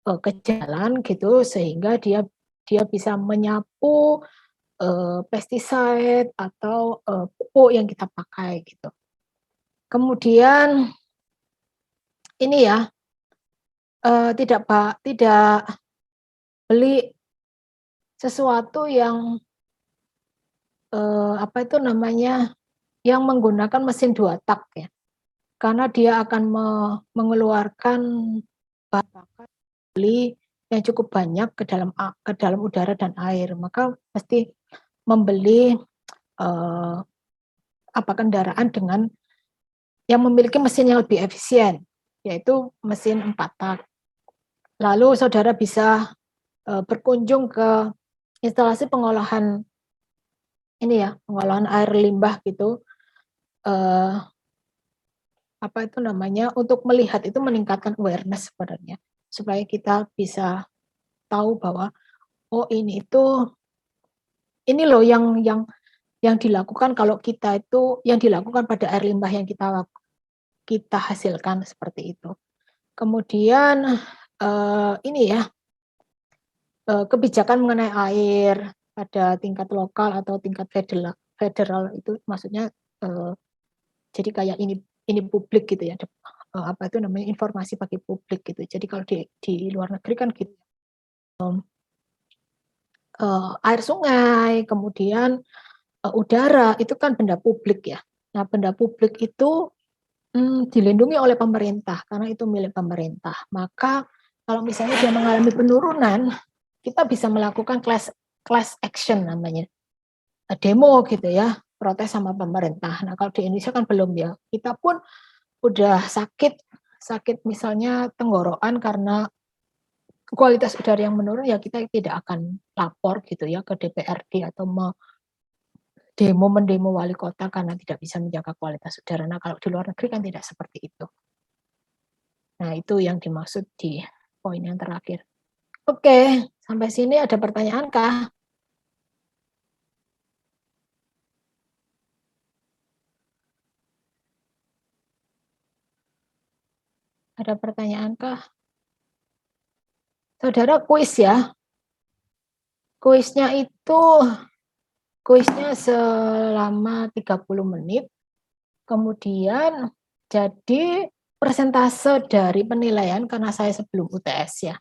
ke jalan gitu sehingga dia bisa menyapu pesticide atau pupuk yang kita pakai gitu. Kemudian ini ya tidak beli sesuatu yang yang menggunakan mesin 2 tak ya. Karena dia akan mengeluarkan bahan bakar yang cukup banyak ke dalam udara dan air. Maka mesti membeli kendaraan dengan yang memiliki mesin yang lebih efisien, yaitu mesin 4 tak. Lalu saudara bisa berkunjung ke instalasi pengolahan pengolahan air limbah gitu. Untuk melihat itu meningkatkan awareness sebenarnya, supaya kita bisa tahu bahwa ini loh yang dilakukan kalau kita itu yang dilakukan pada air limbah yang kita hasilkan seperti itu. Kemudian kebijakan mengenai air pada tingkat lokal atau tingkat federal itu maksudnya jadi kayak ini publik gitu ya, informasi bagi publik gitu. Jadi kalau di luar negeri kan gitu. Air sungai, kemudian udara itu kan benda publik ya. Nah, benda publik itu dilindungi oleh pemerintah karena itu milik pemerintah. Maka kalau misalnya dia mengalami penurunan, kita bisa melakukan class action namanya. Demo gitu ya, protes sama pemerintah. Nah, kalau di Indonesia kan belum ya. Kita pun udah sakit misalnya tenggorokan karena kualitas udara yang menurun, ya kita tidak akan lapor gitu ya ke DPRD atau mendemo wali kota karena tidak bisa menjaga kualitas udara. Nah, kalau di luar negeri kan tidak seperti itu. Nah, itu yang dimaksud di poin yang terakhir. Oke, sampai sini ada pertanyaan kah? Ada pertanyaan kah? Saudara, kuis ya. Kuisnya selama 30 menit. Kemudian jadi persentase dari penilaian karena saya sebelum UTS ya.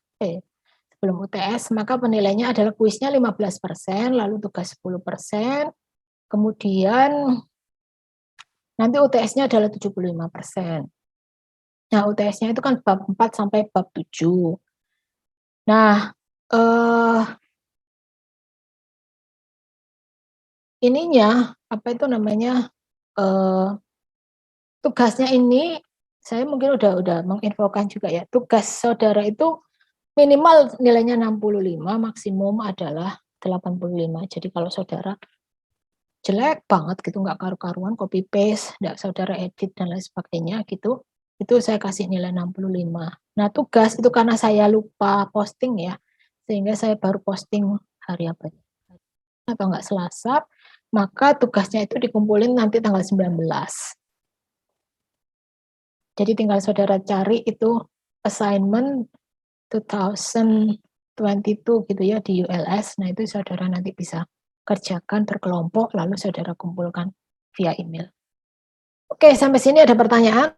Sebelum UTS maka penilaiannya adalah kuisnya 15%, lalu tugas 10%, kemudian nanti UTS-nya adalah 75%. Nah, UTS-nya itu kan bab 4 sampai bab 7. Nah, tugasnya ini saya mungkin udah menginfokan juga ya. Tugas saudara itu minimal nilainya 65, maksimum adalah 85. Jadi kalau saudara jelek banget gitu, nggak karu-karuan, copy paste, nggak saudara edit dan lain sebagainya gitu, itu saya kasih nilai 65. Nah, tugas itu karena saya lupa posting ya, sehingga saya baru posting hari apa atau nggak Selasa, maka tugasnya itu dikumpulin nanti tanggal 19. Jadi tinggal saudara cari itu assignment 2022 gitu ya di ULS. Nah, itu saudara nanti bisa kerjakan berkelompok lalu saudara kumpulkan via email. Oke, sampai sini ada pertanyaan?